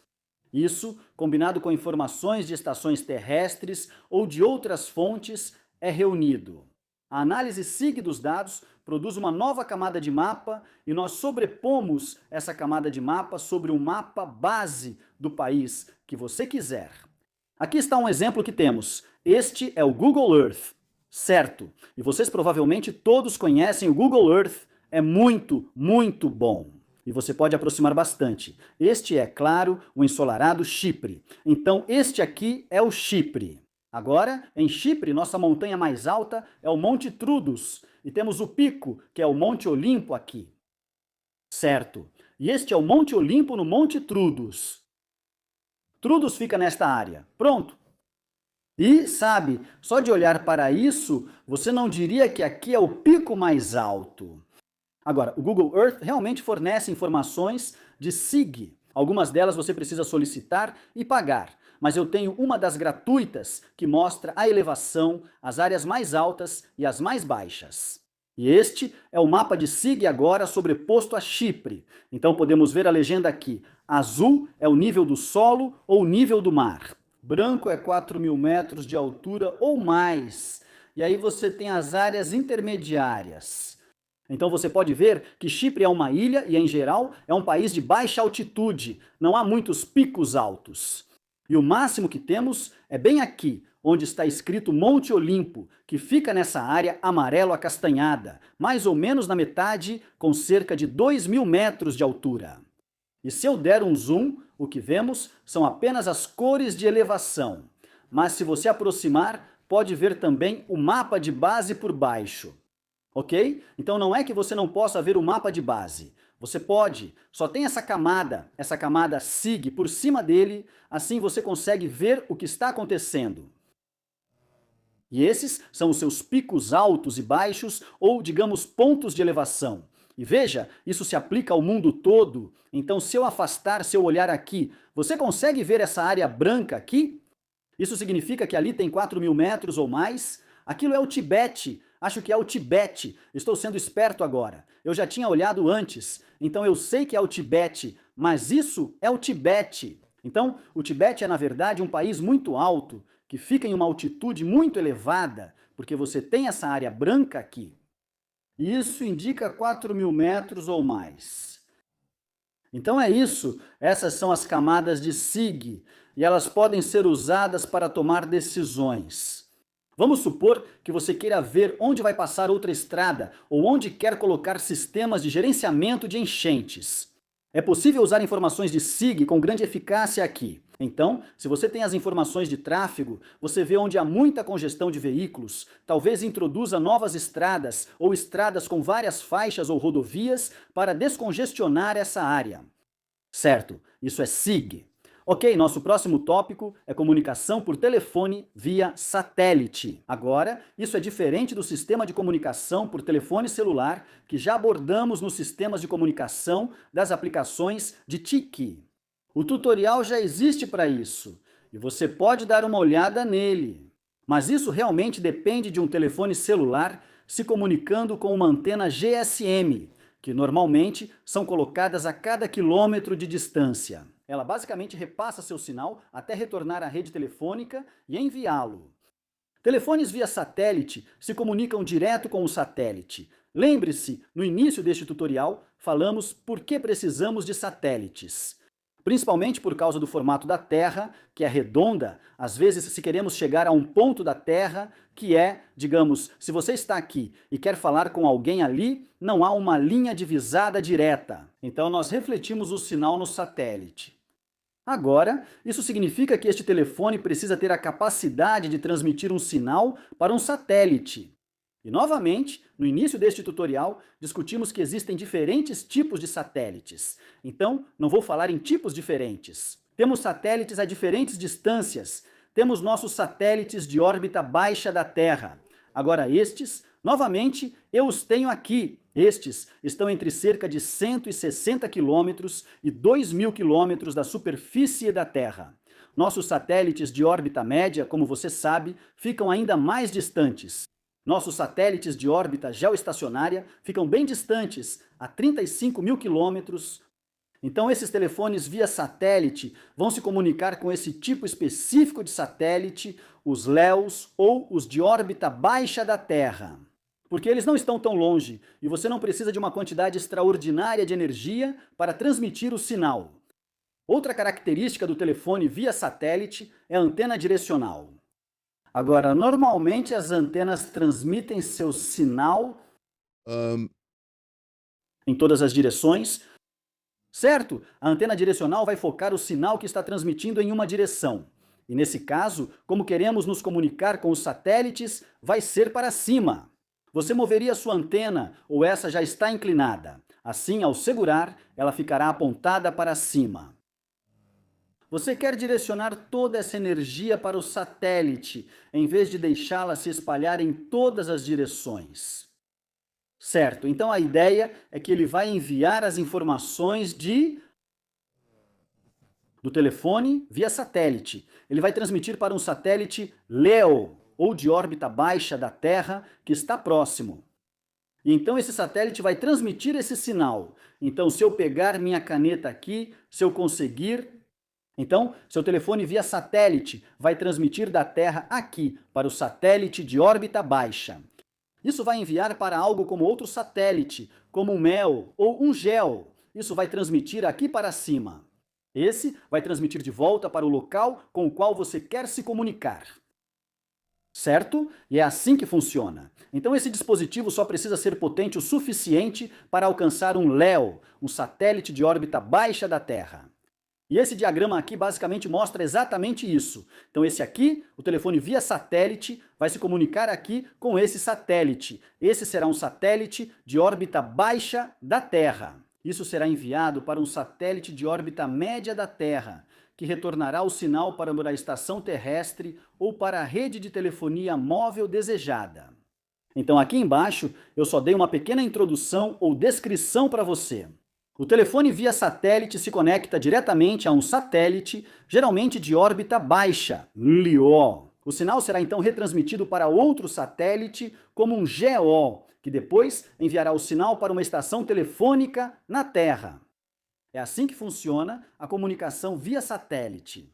Isso, combinado com informações de estações terrestres ou de outras fontes, é reunido. A análise SIG dos dados produz uma nova camada de mapa e nós sobrepomos essa camada de mapa sobre um mapa base do país que você quiser. Aqui está um exemplo que temos. Este é o Google Earth. Certo. E vocês provavelmente todos conhecem o Google Earth. É muito, muito bom. E você pode aproximar bastante. Este é, claro, o ensolarado Chipre. Então, este aqui é o Chipre. Agora, em Chipre, nossa montanha mais alta é o Monte Troodos, e temos o pico, que é o Monte Olimpo aqui. Certo. E este é o Monte Olimpo no Monte Troodos. Troodos fica nesta área. Pronto. E, sabe, só de olhar para isso, você não diria que aqui é o pico mais alto. Agora, o Google Earth realmente fornece informações de SIG. Algumas delas você precisa solicitar e pagar. Mas eu tenho uma das gratuitas que mostra a elevação, as áreas mais altas e as mais baixas. E este é o mapa de SIG agora sobreposto a Chipre. Então podemos ver a legenda aqui. Azul é o nível do solo ou nível do mar. Branco é 4.000 metros de altura ou mais. E aí você tem as áreas intermediárias. Então você pode ver que Chipre é uma ilha e, em geral, é um país de baixa altitude. Não há muitos picos altos. E o máximo que temos é bem aqui, onde está escrito Monte Olimpo, que fica nessa área amarelo-acastanhada, mais ou menos na metade, com cerca de 2.000 metros de altura. E se eu der um zoom, o que vemos são apenas as cores de elevação. Mas se você aproximar, pode ver também o mapa de base por baixo. Ok? Então não é que você não possa ver o mapa de base. Você pode, só tem essa camada SIG por cima dele, assim você consegue ver o que está acontecendo. E esses são os seus picos altos e baixos, ou digamos pontos de elevação. E veja, isso se aplica ao mundo todo, então se eu afastar seu olhar aqui, você consegue ver essa área branca aqui? Isso significa que ali tem 4.000 metros ou mais. Aquilo é o Tibete. Acho que é o Tibete. Estou sendo esperto agora. Eu já tinha olhado antes, então eu sei que é o Tibete, mas isso é o Tibete. Então, o Tibete é, na verdade, um país muito alto, que fica em uma altitude muito elevada, porque você tem essa área branca aqui. E isso indica 4.000 metros ou mais. Então é isso. Essas são as camadas de SIG, e elas podem ser usadas para tomar decisões. Vamos supor que você queira ver onde vai passar outra estrada ou onde quer colocar sistemas de gerenciamento de enchentes. É possível usar informações de SIG com grande eficácia aqui. Então, se você tem as informações de tráfego, você vê onde há muita congestão de veículos, talvez introduza novas estradas ou estradas com várias faixas ou rodovias para descongestionar essa área. Certo, isso é SIG. Ok, nosso próximo tópico é comunicação por telefone via satélite. Agora, isso é diferente do sistema de comunicação por telefone celular que já abordamos nos sistemas de comunicação das aplicações de TIC. O tutorial já existe para isso e você pode dar uma olhada nele. Mas isso realmente depende de um telefone celular se comunicando com uma antena GSM, que normalmente são colocadas a cada quilômetro de distância. Ela basicamente repassa seu sinal até retornar à rede telefônica e enviá-lo. Telefones via satélite se comunicam direto com o satélite. Lembre-se, no início deste tutorial, falamos por que precisamos de satélites. Principalmente por causa do formato da Terra, que é redonda, às vezes se queremos chegar a um ponto da Terra, que é, digamos, se você está aqui e quer falar com alguém ali, não há uma linha divisada direta. Então nós refletimos o sinal no satélite. Agora, isso significa que este telefone precisa ter a capacidade de transmitir um sinal para um satélite. E novamente, no início deste tutorial, discutimos que existem diferentes tipos de satélites. Então, não vou falar em tipos diferentes. Temos satélites a diferentes distâncias. Temos nossos satélites de órbita baixa da Terra. Agora estes, novamente, eu os tenho aqui. Estes estão entre cerca de 160 quilômetros e 2.000 quilômetros da superfície da Terra. Nossos satélites de órbita média, como você sabe, ficam ainda mais distantes. Nossos satélites de órbita geoestacionária ficam bem distantes, a 35.000 quilômetros. Então esses telefones via satélite vão se comunicar com esse tipo específico de satélite, os LEOs ou os de órbita baixa da Terra. Porque eles não estão tão longe e você não precisa de uma quantidade extraordinária de energia para transmitir o sinal. Outra característica do telefone via satélite é a antena direcional. Agora, normalmente as antenas transmitem seu sinal em todas as direções, certo? A antena direcional vai focar o sinal que está transmitindo em uma direção. E nesse caso, como queremos nos comunicar com os satélites, vai ser para cima. Você moveria sua antena ou essa já está inclinada. Assim, ao segurar, ela ficará apontada para cima. Você quer direcionar toda essa energia para o satélite, em vez de deixá-la se espalhar em todas as direções. Certo, então a ideia é que ele vai enviar as informações do telefone via satélite. Ele vai transmitir para um satélite LEO, ou de órbita baixa da Terra, que está próximo. E então esse satélite vai transmitir esse sinal. Então, se eu pegar minha caneta aqui, se eu conseguir... Então, seu telefone via satélite vai transmitir da Terra aqui, para o satélite de órbita baixa. Isso vai enviar para algo como outro satélite, como um MEO ou um GEO. Isso vai transmitir aqui para cima. Esse vai transmitir de volta para o local com o qual você quer se comunicar. Certo? E é assim que funciona. Então esse dispositivo só precisa ser potente o suficiente para alcançar um LEO, um satélite de órbita baixa da Terra. E esse diagrama aqui basicamente mostra exatamente isso. Então esse aqui, o telefone via satélite, vai se comunicar aqui com esse satélite. Esse será um satélite de órbita baixa da Terra. Isso será enviado para um satélite de órbita média da Terra, que retornará o sinal para a estação terrestre ou para a rede de telefonia móvel desejada. Então aqui embaixo eu só dei uma pequena introdução ou descrição para você. O telefone via satélite se conecta diretamente a um satélite, geralmente de órbita baixa, LEO. O sinal será então retransmitido para outro satélite como um GEO, que depois enviará o sinal para uma estação telefônica na Terra. É assim que funciona a comunicação via satélite.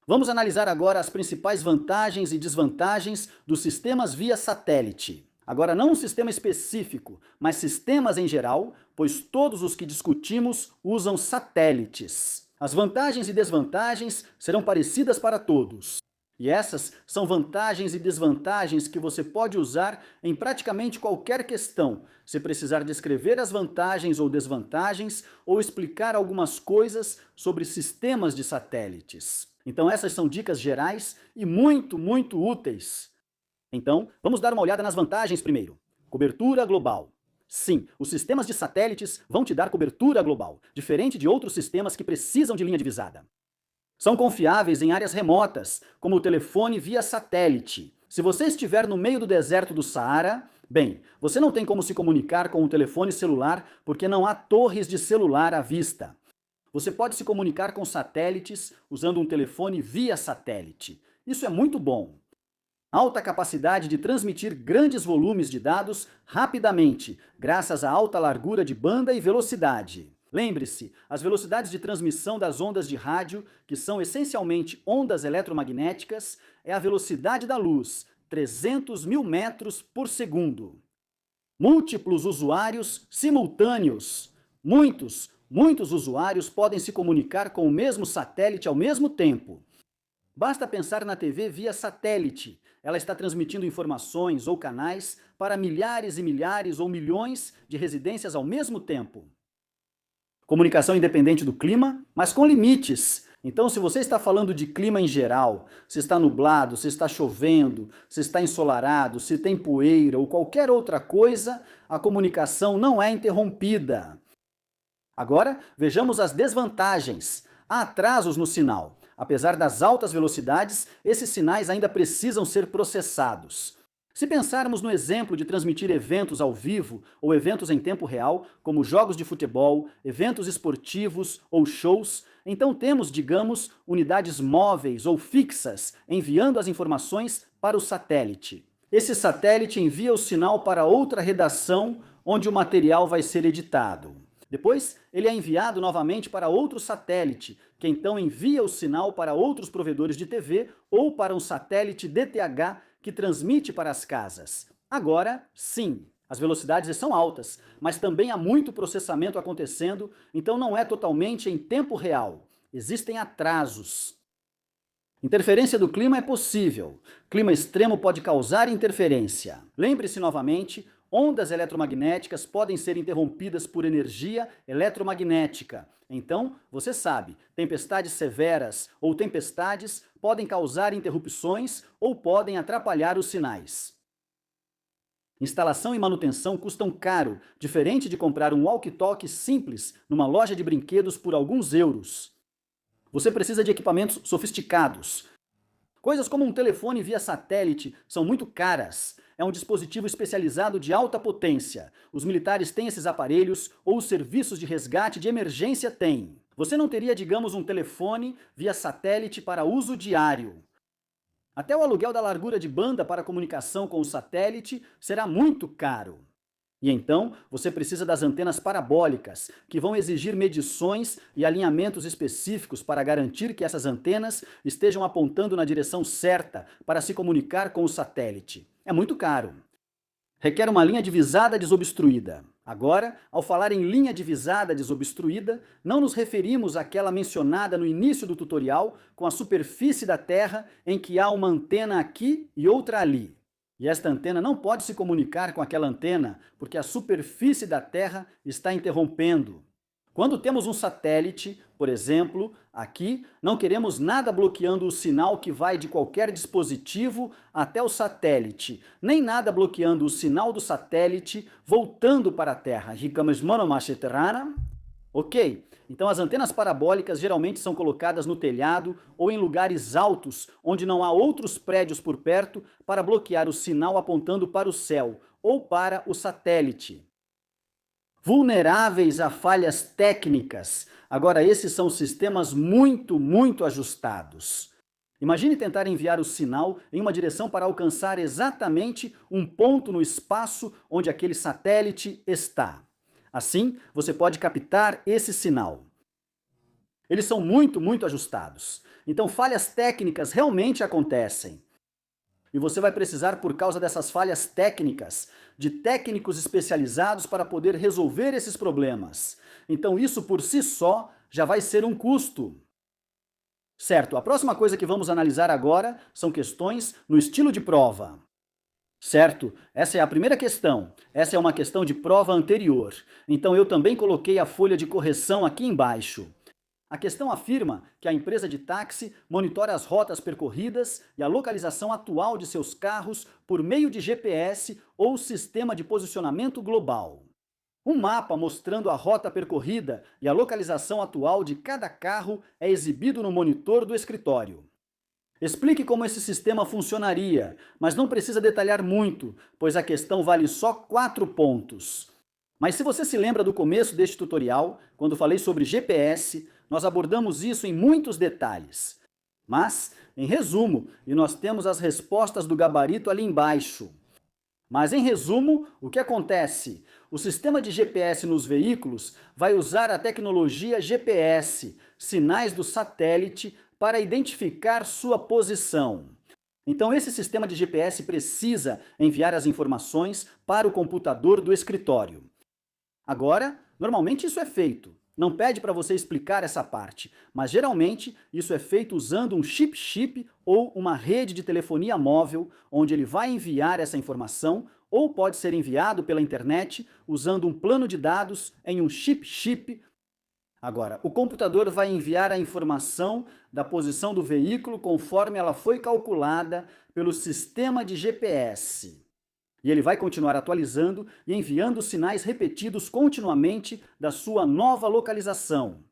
Vamos analisar agora as principais vantagens e desvantagens dos sistemas via satélite. Agora, não um sistema específico, mas sistemas em geral, pois todos os que discutimos usam satélites. As vantagens e desvantagens serão parecidas para todos. E essas são vantagens e desvantagens que você pode usar em praticamente qualquer questão, se precisar descrever as vantagens ou desvantagens ou explicar algumas coisas sobre sistemas de satélites. Então essas são dicas gerais e muito úteis. Então, vamos dar uma olhada nas vantagens primeiro. Cobertura global. Sim, os sistemas de satélites vão te dar cobertura global, diferente de outros sistemas que precisam de linha divisada. São confiáveis em áreas remotas, como o telefone via satélite. Se você estiver no meio do deserto do Saara, bem, você não tem como se comunicar com um telefone celular porque não há torres de celular à vista. Você pode se comunicar com satélites usando um telefone via satélite. Isso é muito bom. Alta capacidade de transmitir grandes volumes de dados rapidamente, graças à alta largura de banda e velocidade. Lembre-se, as velocidades de transmissão das ondas de rádio, que são essencialmente ondas eletromagnéticas, é a velocidade da luz, 300 mil metros por segundo. Múltiplos usuários simultâneos. Muitos usuários podem se comunicar com o mesmo satélite ao mesmo tempo. Basta pensar na TV via satélite. Ela está transmitindo informações ou canais para milhares e milhares ou milhões de residências ao mesmo tempo. Comunicação independente do clima, mas com limites. Então, se você está falando de clima em geral, se está nublado, se está chovendo, se está ensolarado, se tem poeira ou qualquer outra coisa, a comunicação não é interrompida. Agora, vejamos as desvantagens. Há atrasos no sinal. Apesar das altas velocidades, esses sinais ainda precisam ser processados. Se pensarmos no exemplo de transmitir eventos ao vivo ou eventos em tempo real, como jogos de futebol, eventos esportivos ou shows, então temos, digamos, unidades móveis ou fixas enviando as informações para o satélite. Esse satélite envia o sinal para outra redação onde o material vai ser editado. Depois, ele é enviado novamente para outro satélite, que então envia o sinal para outros provedores de TV ou para um satélite DTH que transmite para as casas. Agora, sim, as velocidades são altas, mas também há muito processamento acontecendo, então não é totalmente em tempo real. Existem atrasos. Interferência do clima é possível. Clima extremo pode causar interferência. Lembre-se novamente, ondas eletromagnéticas podem ser interrompidas por energia eletromagnética. Então, você sabe, tempestades severas ou tempestades podem causar interrupções ou podem atrapalhar os sinais. Instalação e manutenção custam caro, diferente de comprar um walkie-talkie simples numa loja de brinquedos por alguns euros. Você precisa de equipamentos sofisticados. Coisas como um telefone via satélite são muito caras. É um dispositivo especializado de alta potência. Os militares têm esses aparelhos ou os serviços de resgate de emergência têm. Você não teria, digamos, um telefone via satélite para uso diário. Até o aluguel da largura de banda para comunicação com o satélite será muito caro. E então, você precisa das antenas parabólicas, que vão exigir medições e alinhamentos específicos para garantir que essas antenas estejam apontando na direção certa para se comunicar com o satélite. É muito caro. Requer uma linha divisada desobstruída. Agora, ao falar em linha divisada desobstruída, não nos referimos àquela mencionada no início do tutorial com a superfície da Terra em que há uma antena aqui e outra ali. E esta antena não pode se comunicar com aquela antena, porque a superfície da Terra está interrompendo. Quando temos um satélite, por exemplo, aqui, não queremos nada bloqueando o sinal que vai de qualquer dispositivo até o satélite, nem nada bloqueando o sinal do satélite voltando para a Terra. Ok, então as antenas parabólicas geralmente são colocadas no telhado ou em lugares altos, onde não há outros prédios por perto para bloquear o sinal apontando para o céu ou para o satélite. Vulneráveis a falhas técnicas. Agora, esses são sistemas muito ajustados. Imagine tentar enviar o sinal em uma direção para alcançar exatamente um ponto no espaço onde aquele satélite está. Assim, você pode captar esse sinal. Eles são muito ajustados. Então, falhas técnicas realmente acontecem. E você vai precisar, por causa dessas falhas técnicas, de técnicos especializados para poder resolver esses problemas. Então, isso por si só já vai ser um custo. Certo, a próxima coisa que vamos analisar agora são questões no estilo de prova. Certo, essa é a primeira questão. Essa é uma questão de prova anterior. Então eu também coloquei a folha de correção aqui embaixo. A questão afirma que a empresa de táxi monitora as rotas percorridas e a localização atual de seus carros por meio de GPS ou sistema de posicionamento global. Um mapa mostrando a rota percorrida e a localização atual de cada carro é exibido no monitor do escritório. Explique como esse sistema funcionaria, mas não precisa detalhar muito, pois a questão vale só 4 pontos. Mas se você se lembra do começo deste tutorial, quando falei sobre GPS, nós abordamos isso em muitos detalhes. Mas, em resumo, e nós temos as respostas do gabarito ali embaixo. Mas, em resumo, o que acontece? O sistema de GPS nos veículos vai usar a tecnologia GPS, sinais do satélite, para identificar sua posição. Então, esse sistema de GPS precisa enviar as informações para o computador do escritório. Agora, normalmente isso é feito. Não pede para você explicar essa parte, mas geralmente isso é feito usando um chip ou uma rede de telefonia móvel, onde ele vai enviar essa informação, ou pode ser enviado pela internet usando um plano de dados em um chip. Agora, o computador vai enviar a informação da posição do veículo conforme ela foi calculada pelo sistema de GPS. E ele vai continuar atualizando e enviando sinais repetidos continuamente da sua nova localização.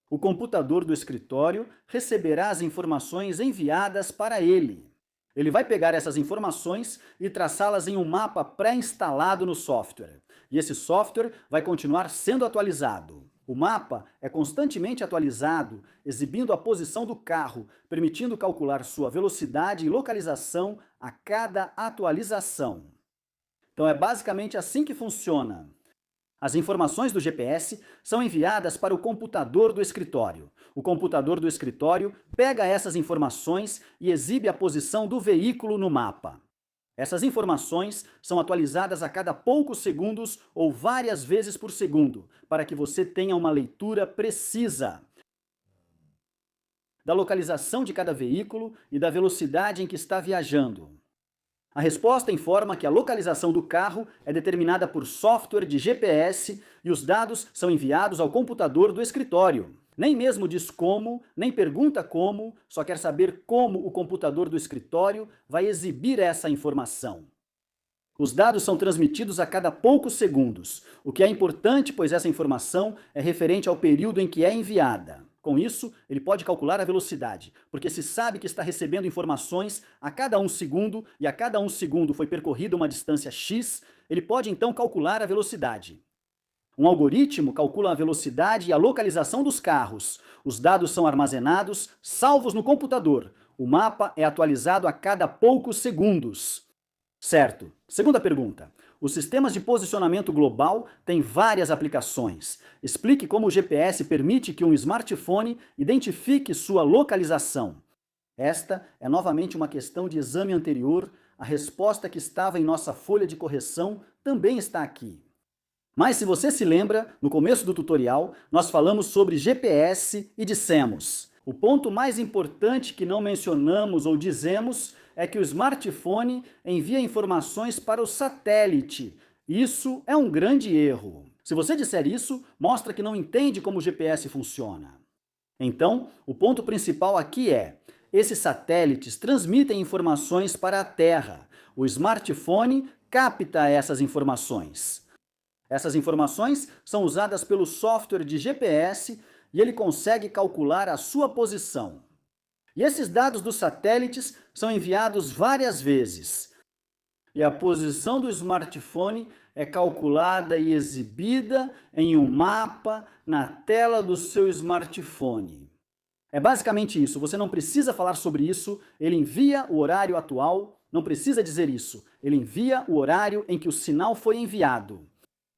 O computador do escritório receberá as informações enviadas para ele. Ele vai pegar essas informações e traçá-las em um mapa pré-instalado no software. E esse software vai continuar sendo atualizado. O mapa é constantemente atualizado, exibindo a posição do carro, permitindo calcular sua velocidade e localização a cada atualização. Então é basicamente assim que funciona. As informações do GPS são enviadas para o computador do escritório. O computador do escritório pega essas informações e exibe a posição do veículo no mapa. Essas informações são atualizadas a cada poucos segundos ou várias vezes por segundo, para que você tenha uma leitura precisa da localização de cada veículo e da velocidade em que está viajando. A resposta informa que a localização do carro é determinada por software de GPS e os dados são enviados ao computador do escritório. Nem mesmo diz como, nem pergunta como, só quer saber como o computador do escritório vai exibir essa informação. Os dados são transmitidos a cada poucos segundos, o que é importante, pois essa informação é referente ao período em que é enviada. Com isso, ele pode calcular a velocidade, porque se sabe que está recebendo informações a cada 1 segundo e a cada 1 segundo foi percorrida uma distância x, ele pode então calcular a velocidade. Um algoritmo calcula a velocidade e a localização dos carros. Os dados são armazenados, salvos no computador. O mapa é atualizado a cada poucos segundos. Certo. Segunda pergunta. Os sistemas de posicionamento global têm várias aplicações. Explique como o GPS permite que um smartphone identifique sua localização. Esta é novamente uma questão de exame anterior. A resposta que estava em nossa folha de correção também está aqui. Mas se você se lembra, no começo do tutorial, nós falamos sobre GPS e dissemos: o ponto mais importante que não mencionamos ou dizemos é que o smartphone envia informações para o satélite. Isso é um grande erro. Se você disser isso, mostra que não entende como o GPS funciona. Então, o ponto principal aqui é: esses satélites transmitem informações para a Terra. O smartphone capta essas informações. Essas informações são usadas pelo software de GPS e ele consegue calcular a sua posição. E esses dados dos satélites são enviados várias vezes. E a posição do smartphone é calculada e exibida em um mapa na tela do seu smartphone. É basicamente isso, você não precisa falar sobre isso, ele envia o horário atual, não precisa dizer isso, ele envia o horário em que o sinal foi enviado.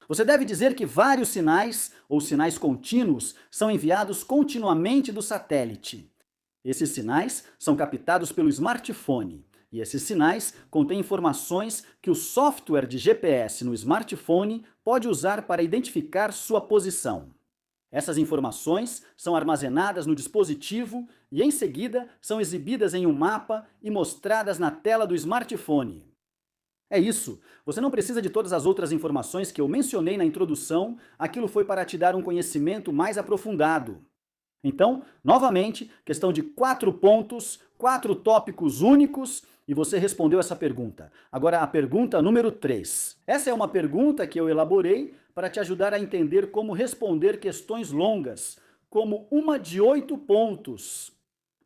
Você deve dizer que vários sinais, ou sinais contínuos, são enviados continuamente do satélite. Esses sinais são captados pelo smartphone, e esses sinais contêm informações que o software de GPS no smartphone pode usar para identificar sua posição. Essas informações são armazenadas no dispositivo e, em seguida, são exibidas em um mapa e mostradas na tela do smartphone. É isso, você não precisa de todas as outras informações que eu mencionei na introdução, aquilo foi para te dar um conhecimento mais aprofundado. Então, novamente, questão de 4 pontos, 4 tópicos únicos, E você respondeu essa pergunta. Agora a pergunta número 3. Essa é uma pergunta que eu elaborei para te ajudar a entender como responder questões longas, como uma de 8 pontos.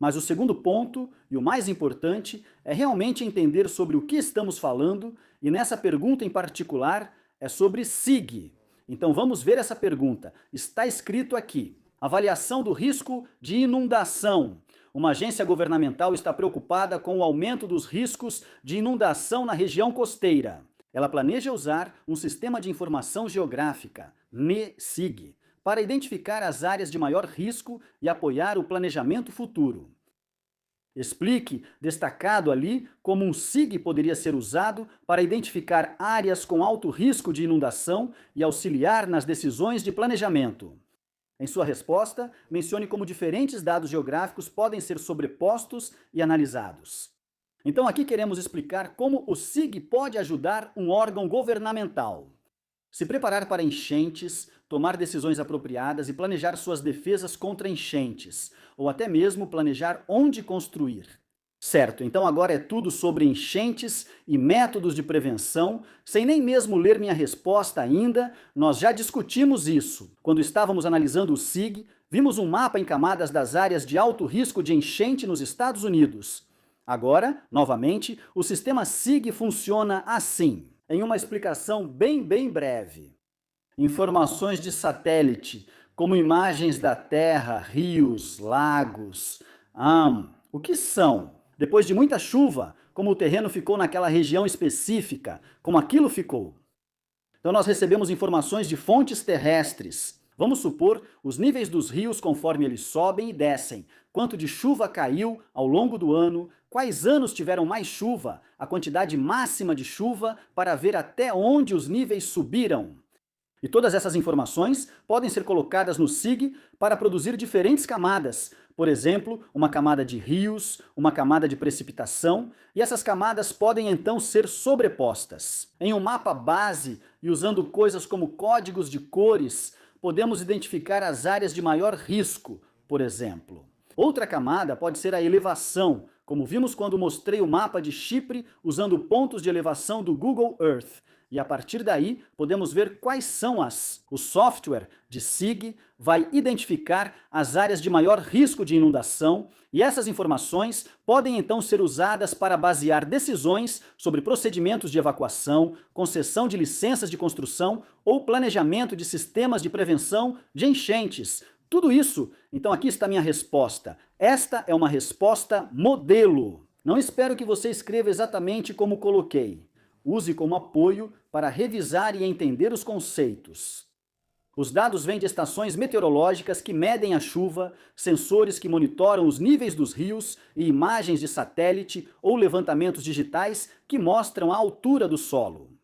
Mas o segundo ponto, e o mais importante, é realmente entender sobre o que estamos falando, e nessa pergunta em particular é sobre SIG. Então vamos ver essa pergunta. Está escrito aqui: avaliação do risco de inundação. Uma agência governamental está preocupada com o aumento dos riscos de inundação na região costeira. Ela planeja usar um sistema de informação geográfica, NESIG, para identificar as áreas de maior risco e apoiar o planejamento futuro. Explique, destacado ali, como um SIG poderia ser usado para identificar áreas com alto risco de inundação e auxiliar nas decisões de planejamento. Em sua resposta, mencione como diferentes dados geográficos podem ser sobrepostos e analisados. Então aqui queremos explicar como o SIG pode ajudar um órgão governamental. Se preparar para enchentes, tomar decisões apropriadas e planejar suas defesas contra enchentes, ou até mesmo planejar onde construir. Certo, então agora é tudo sobre enchentes e métodos de prevenção. Sem nem mesmo ler minha resposta ainda, nós já discutimos isso. Quando estávamos analisando o SIG, vimos um mapa em camadas das áreas de alto risco de enchente nos Estados Unidos. Agora, novamente, o sistema SIG funciona assim. Em uma explicação bem breve. Informações de satélite, como imagens da Terra, rios, lagos. O que são? Depois de muita chuva, como o terreno ficou naquela região específica, como aquilo ficou. Então nós recebemos informações de fontes terrestres. Vamos supor os níveis dos rios conforme eles sobem e descem, quanto de chuva caiu ao longo do ano, quais anos tiveram mais chuva, a quantidade máxima de chuva, para ver até onde os níveis subiram. E todas essas informações podem ser colocadas no SIG para produzir diferentes camadas. Por exemplo, uma camada de rios, uma camada de precipitação, e essas camadas podem então ser sobrepostas. Em um mapa base e usando coisas como códigos de cores, podemos identificar as áreas de maior risco, por exemplo. Outra camada pode ser a elevação, como vimos quando mostrei o mapa de Chipre usando pontos de elevação do Google Earth. E a partir daí, podemos ver quais são as. O software de SIG vai identificar as áreas de maior risco de inundação e essas informações podem então ser usadas para basear decisões sobre procedimentos de evacuação, concessão de licenças de construção ou planejamento de sistemas de prevenção de enchentes. Tudo isso, então aqui está a minha resposta. Esta é uma resposta modelo. Não espero que você escreva exatamente como coloquei. Use como apoio para revisar e entender os conceitos. Os dados vêm de estações meteorológicas que medem a chuva, sensores que monitoram os níveis dos rios e imagens de satélite ou levantamentos digitais que mostram a altura do solo.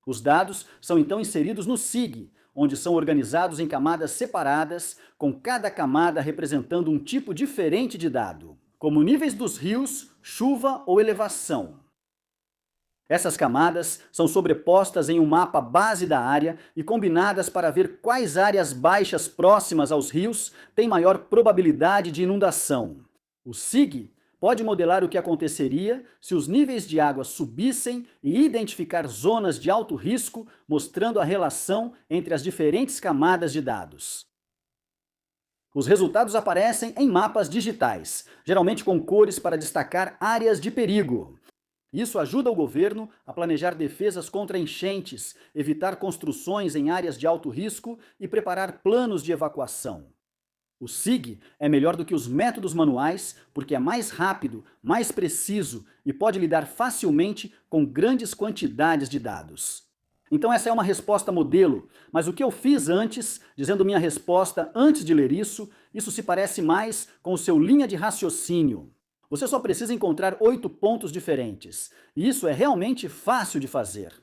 Os dados são então inseridos no SIG, onde são organizados em camadas separadas, com cada camada representando um tipo diferente de dado, como níveis dos rios, chuva ou elevação. Essas camadas são sobrepostas em um mapa base da área e combinadas para ver quais áreas baixas próximas aos rios têm maior probabilidade de inundação. O SIG pode modelar o que aconteceria se os níveis de água subissem e identificar zonas de alto risco, mostrando a relação entre as diferentes camadas de dados. Os resultados aparecem em mapas digitais, geralmente com cores para destacar áreas de perigo. Isso ajuda o governo a planejar defesas contra enchentes, evitar construções em áreas de alto risco e preparar planos de evacuação. O SIG é melhor do que os métodos manuais porque é mais rápido, mais preciso e pode lidar facilmente com grandes quantidades de dados. Então essa é uma resposta modelo, mas o que eu fiz antes, dizendo minha resposta antes de ler isso se parece mais com o seu linha de raciocínio. Você só precisa encontrar 8 pontos diferentes, e isso é realmente fácil de fazer.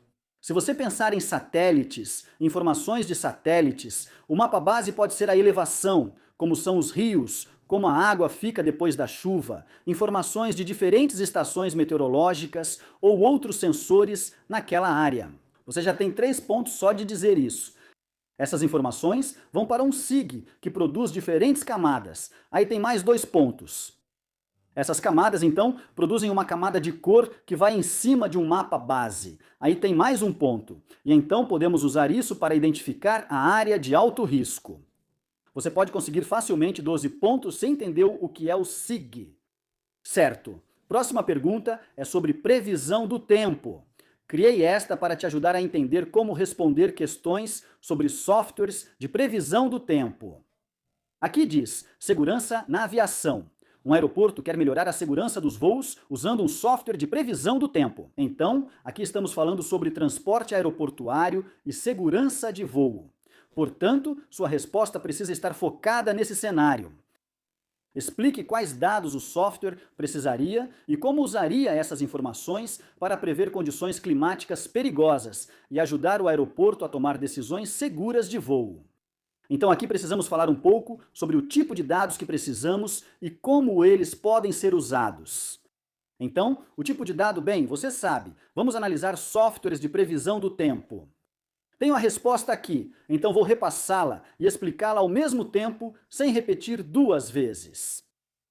Se você pensar em satélites, informações de satélites, o mapa base pode ser a elevação, como são os rios, como a água fica depois da chuva, informações de diferentes estações meteorológicas ou outros sensores naquela área. Você já tem 3 pontos só de dizer isso. Essas informações vão para um SIG, que produz diferentes camadas. Aí tem mais 2 pontos. Essas camadas, então, produzem uma camada de cor que vai em cima de um mapa base. Aí tem mais um ponto. E então podemos usar isso para identificar a área de alto risco. Você pode conseguir facilmente 12 pontos sem entender o que é o SIG. Certo. Próxima pergunta é sobre previsão do tempo. Criei esta para te ajudar a entender como responder questões sobre softwares de previsão do tempo. Aqui diz, segurança na aviação. Um aeroporto quer melhorar a segurança dos voos usando um software de previsão do tempo. Então, aqui estamos falando sobre transporte aeroportuário e segurança de voo. Portanto, sua resposta precisa estar focada nesse cenário. Explique quais dados o software precisaria e como usaria essas informações para prever condições climáticas perigosas e ajudar o aeroporto a tomar decisões seguras de voo. Então aqui precisamos falar um pouco sobre o tipo de dados que precisamos e como eles podem ser usados. Então, o tipo de dado, bem, você sabe. Vamos analisar softwares de previsão do tempo. Tenho a resposta aqui, então vou repassá-la e explicá-la ao mesmo tempo, sem repetir duas vezes.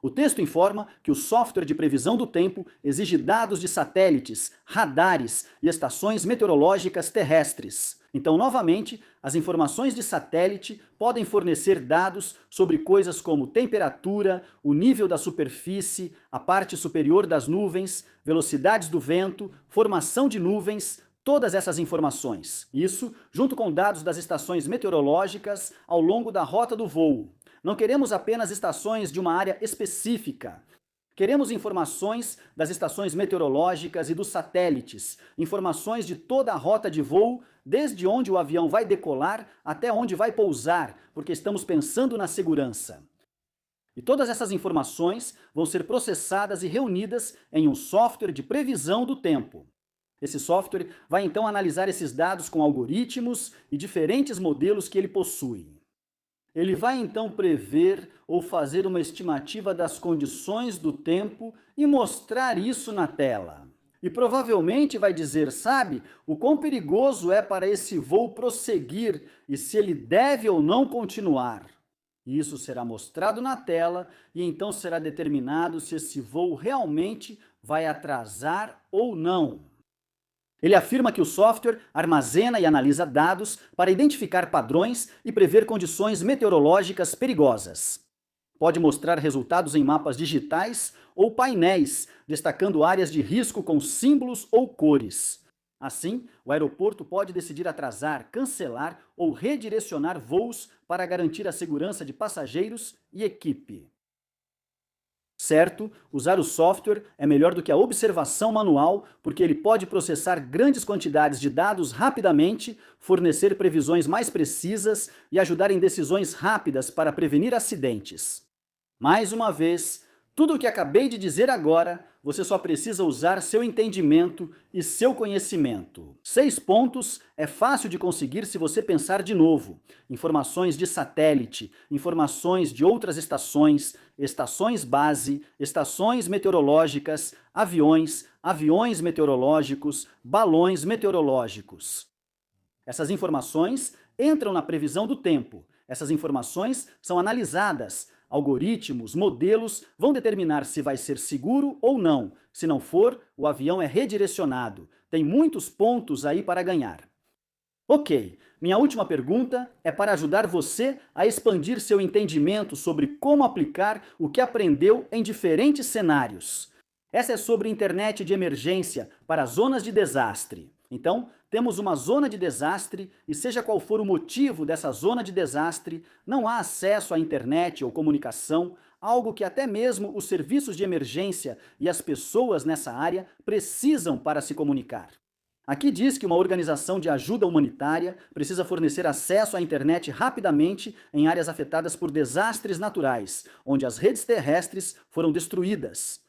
O texto informa que o software de previsão do tempo exige dados de satélites, radares e estações meteorológicas terrestres. Então, novamente, as informações de satélite podem fornecer dados sobre coisas como temperatura, o nível da superfície, a parte superior das nuvens, velocidades do vento, formação de nuvens, todas essas informações. Isso junto com dados das estações meteorológicas ao longo da rota do voo. Não queremos apenas estações de uma área específica. Queremos informações das estações meteorológicas e dos satélites, informações de toda a rota de voo, desde onde o avião vai decolar até onde vai pousar, porque estamos pensando na segurança. E todas essas informações vão ser processadas e reunidas em um software de previsão do tempo. Esse software vai então analisar esses dados com algoritmos e diferentes modelos que ele possui. Ele vai então prever ou fazer uma estimativa das condições do tempo e mostrar isso na tela. E provavelmente vai dizer, sabe, o quão perigoso é para esse voo prosseguir e se ele deve ou não continuar. Isso será mostrado na tela e então será determinado se esse voo realmente vai atrasar ou não. Ele afirma que o software armazena e analisa dados para identificar padrões e prever condições meteorológicas perigosas. Pode mostrar resultados em mapas digitais ou painéis, destacando áreas de risco com símbolos ou cores. Assim, o aeroporto pode decidir atrasar, cancelar ou redirecionar voos para garantir a segurança de passageiros e equipe. Certo, usar o software é melhor do que a observação manual, porque ele pode processar grandes quantidades de dados rapidamente, fornecer previsões mais precisas e ajudar em decisões rápidas para prevenir acidentes. Mais uma vez, tudo o que acabei de dizer agora, você só precisa usar seu entendimento e seu conhecimento. 6 pontos é fácil de conseguir se você pensar de novo. Informações de satélite, informações de outras estações, estações base, estações meteorológicas, aviões, aviões meteorológicos, balões meteorológicos. Essas informações entram na previsão do tempo. Essas informações são analisadas. Algoritmos, modelos vão determinar se vai ser seguro ou não. Se não for, o avião é redirecionado. Tem muitos pontos aí para ganhar. Ok, minha última pergunta é para ajudar você a expandir seu entendimento sobre como aplicar o que aprendeu em diferentes cenários. Essa é sobre internet de emergência para zonas de desastre. Então, temos uma zona de desastre e seja qual for o motivo dessa zona de desastre, não há acesso à internet ou comunicação, algo que até mesmo os serviços de emergência e as pessoas nessa área precisam para se comunicar. Aqui diz que uma organização de ajuda humanitária precisa fornecer acesso à internet rapidamente em áreas afetadas por desastres naturais, onde as redes terrestres foram destruídas.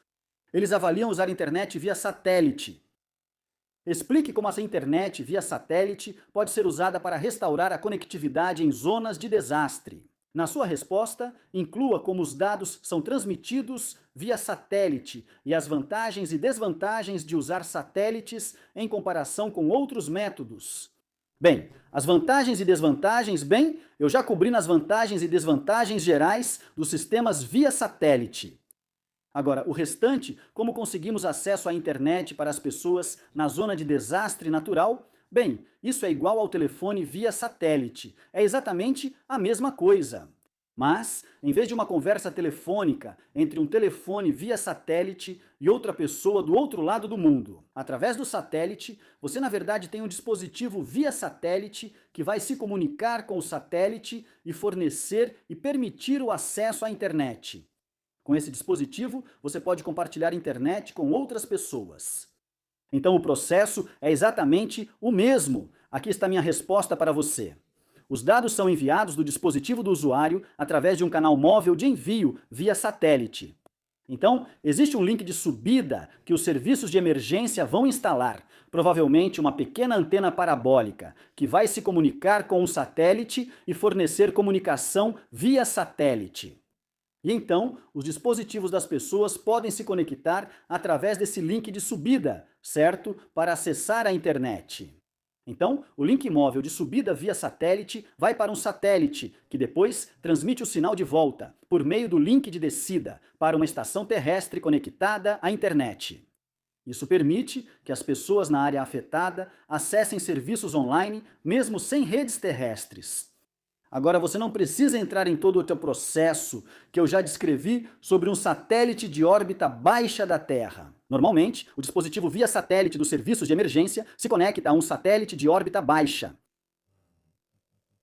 Eles avaliam usar internet via satélite. Explique como essa internet via satélite pode ser usada para restaurar a conectividade em zonas de desastre. Na sua resposta, inclua como os dados são transmitidos via satélite e as vantagens e desvantagens de usar satélites em comparação com outros métodos. Bem, as vantagens e desvantagens, eu já cobri nas vantagens e desvantagens gerais dos sistemas via satélite. Agora, o restante, como conseguimos acesso à internet para as pessoas na zona de desastre natural? Bem, isso é igual ao telefone via satélite. É exatamente a mesma coisa. Mas, em vez de uma conversa telefônica entre um telefone via satélite e outra pessoa do outro lado do mundo, através do satélite, você na verdade tem um dispositivo via satélite que vai se comunicar com o satélite e fornecer e permitir o acesso à internet. Com esse dispositivo, você pode compartilhar internet com outras pessoas. Então o processo é exatamente o mesmo. Aqui está minha resposta para você. Os dados são enviados do dispositivo do usuário através de um canal móvel de envio via satélite. Então, existe um link de subida que os serviços de emergência vão instalar, provavelmente uma pequena antena parabólica, que vai se comunicar com o satélite e fornecer comunicação via satélite. E então, os dispositivos das pessoas podem se conectar através desse link de subida, certo? Para acessar a internet. Então, o link móvel de subida via satélite vai para um satélite, que depois transmite o sinal de volta, por meio do link de descida, para uma estação terrestre conectada à internet. Isso permite que as pessoas na área afetada acessem serviços online, mesmo sem redes terrestres. Agora, você não precisa entrar em todo o teu processo que eu já descrevi sobre um satélite de órbita baixa da Terra. Normalmente, o dispositivo via satélite dos serviços de emergência se conecta a um satélite de órbita baixa.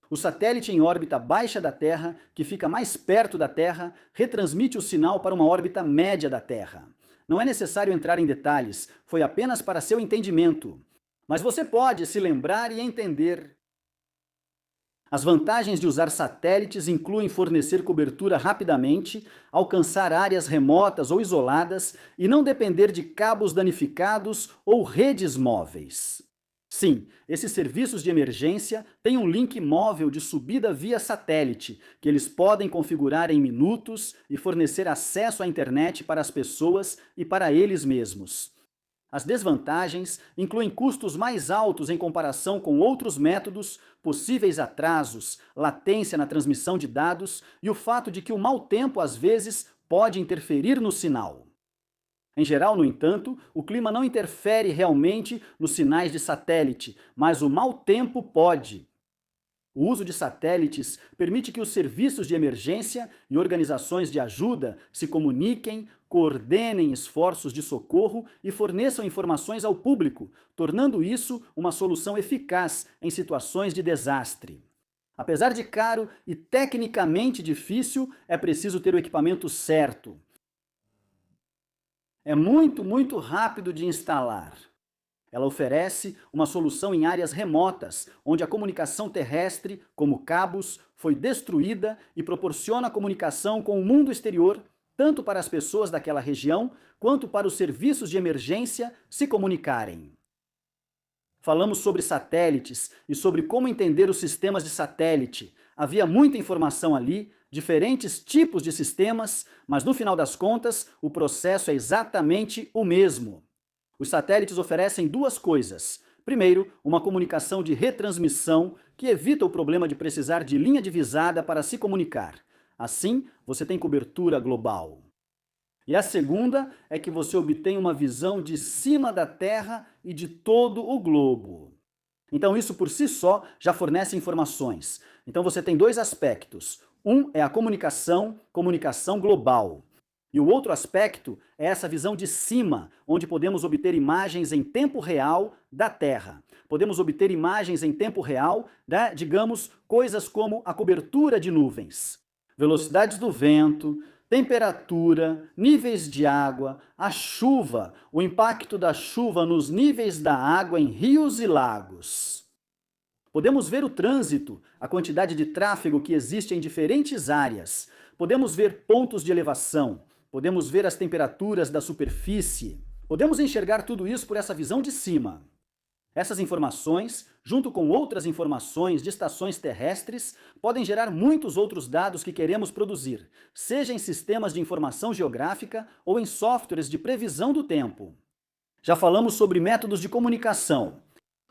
O satélite em órbita baixa da Terra, que fica mais perto da Terra, retransmite o sinal para uma órbita média da Terra. Não é necessário entrar em detalhes, foi apenas para seu entendimento. Mas você pode se lembrar e entender. As vantagens de usar satélites incluem fornecer cobertura rapidamente, alcançar áreas remotas ou isoladas e não depender de cabos danificados ou redes móveis. Sim, esses serviços de emergência têm um link móvel de subida via satélite, que eles podem configurar em minutos e fornecer acesso à internet para as pessoas e para eles mesmos. As desvantagens incluem custos mais altos em comparação com outros métodos, possíveis atrasos, latência na transmissão de dados e o fato de que o mau tempo, às vezes, pode interferir no sinal. Em geral, no entanto, o clima não interfere realmente nos sinais de satélite, mas o mau tempo pode. O uso de satélites permite que os serviços de emergência e organizações de ajuda se comuniquem, coordenem esforços de socorro e forneçam informações ao público, tornando isso uma solução eficaz em situações de desastre. Apesar de caro e tecnicamente difícil, é preciso ter o equipamento certo. É muito rápido de instalar. Ela oferece uma solução em áreas remotas, onde a comunicação terrestre, como cabos, foi destruída e proporciona comunicação com o mundo exterior, tanto para as pessoas daquela região, quanto para os serviços de emergência se comunicarem. Falamos sobre satélites e sobre como entender os sistemas de satélite. Havia muita informação ali, diferentes tipos de sistemas, mas no final das contas, o processo é exatamente o mesmo. Os satélites oferecem duas coisas. Primeiro, uma comunicação de retransmissão, que evita o problema de precisar de linha divisada para se comunicar. Assim, você tem cobertura global. E a segunda é que você obtém uma visão de cima da Terra e de todo o globo. Então isso por si só já fornece informações. Então você tem dois aspectos. Um é a comunicação global. E o outro aspecto é essa visão de cima, onde podemos obter imagens em tempo real da Terra. Podemos obter imagens em tempo real, digamos, coisas como a cobertura de nuvens, velocidades do vento, temperatura, níveis de água, a chuva, o impacto da chuva nos níveis da água em rios e lagos. Podemos ver o trânsito, a quantidade de tráfego que existe em diferentes áreas. Podemos ver pontos de elevação. Podemos ver as temperaturas da superfície. Podemos enxergar tudo isso por essa visão de cima. Essas informações, junto com outras informações de estações terrestres, podem gerar muitos outros dados que queremos produzir, seja em sistemas de informação geográfica ou em softwares de previsão do tempo. Já falamos sobre métodos de comunicação.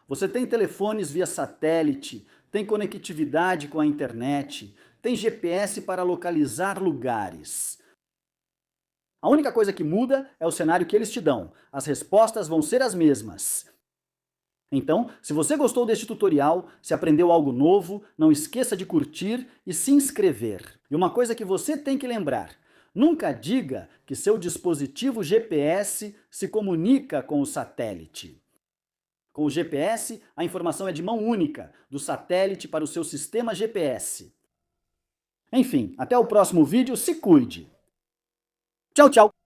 Você tem telefones via satélite, tem conectividade com a internet, tem GPS para localizar lugares. A única coisa que muda é o cenário que eles te dão. As respostas vão ser as mesmas. Então, se você gostou deste tutorial, se aprendeu algo novo, não esqueça de curtir e se inscrever. E uma coisa que você tem que lembrar: nunca diga que seu dispositivo GPS se comunica com o satélite. Com o GPS, a informação é de mão única, do satélite para o seu sistema GPS. Enfim, até o próximo vídeo, se cuide! Tchau, tchau!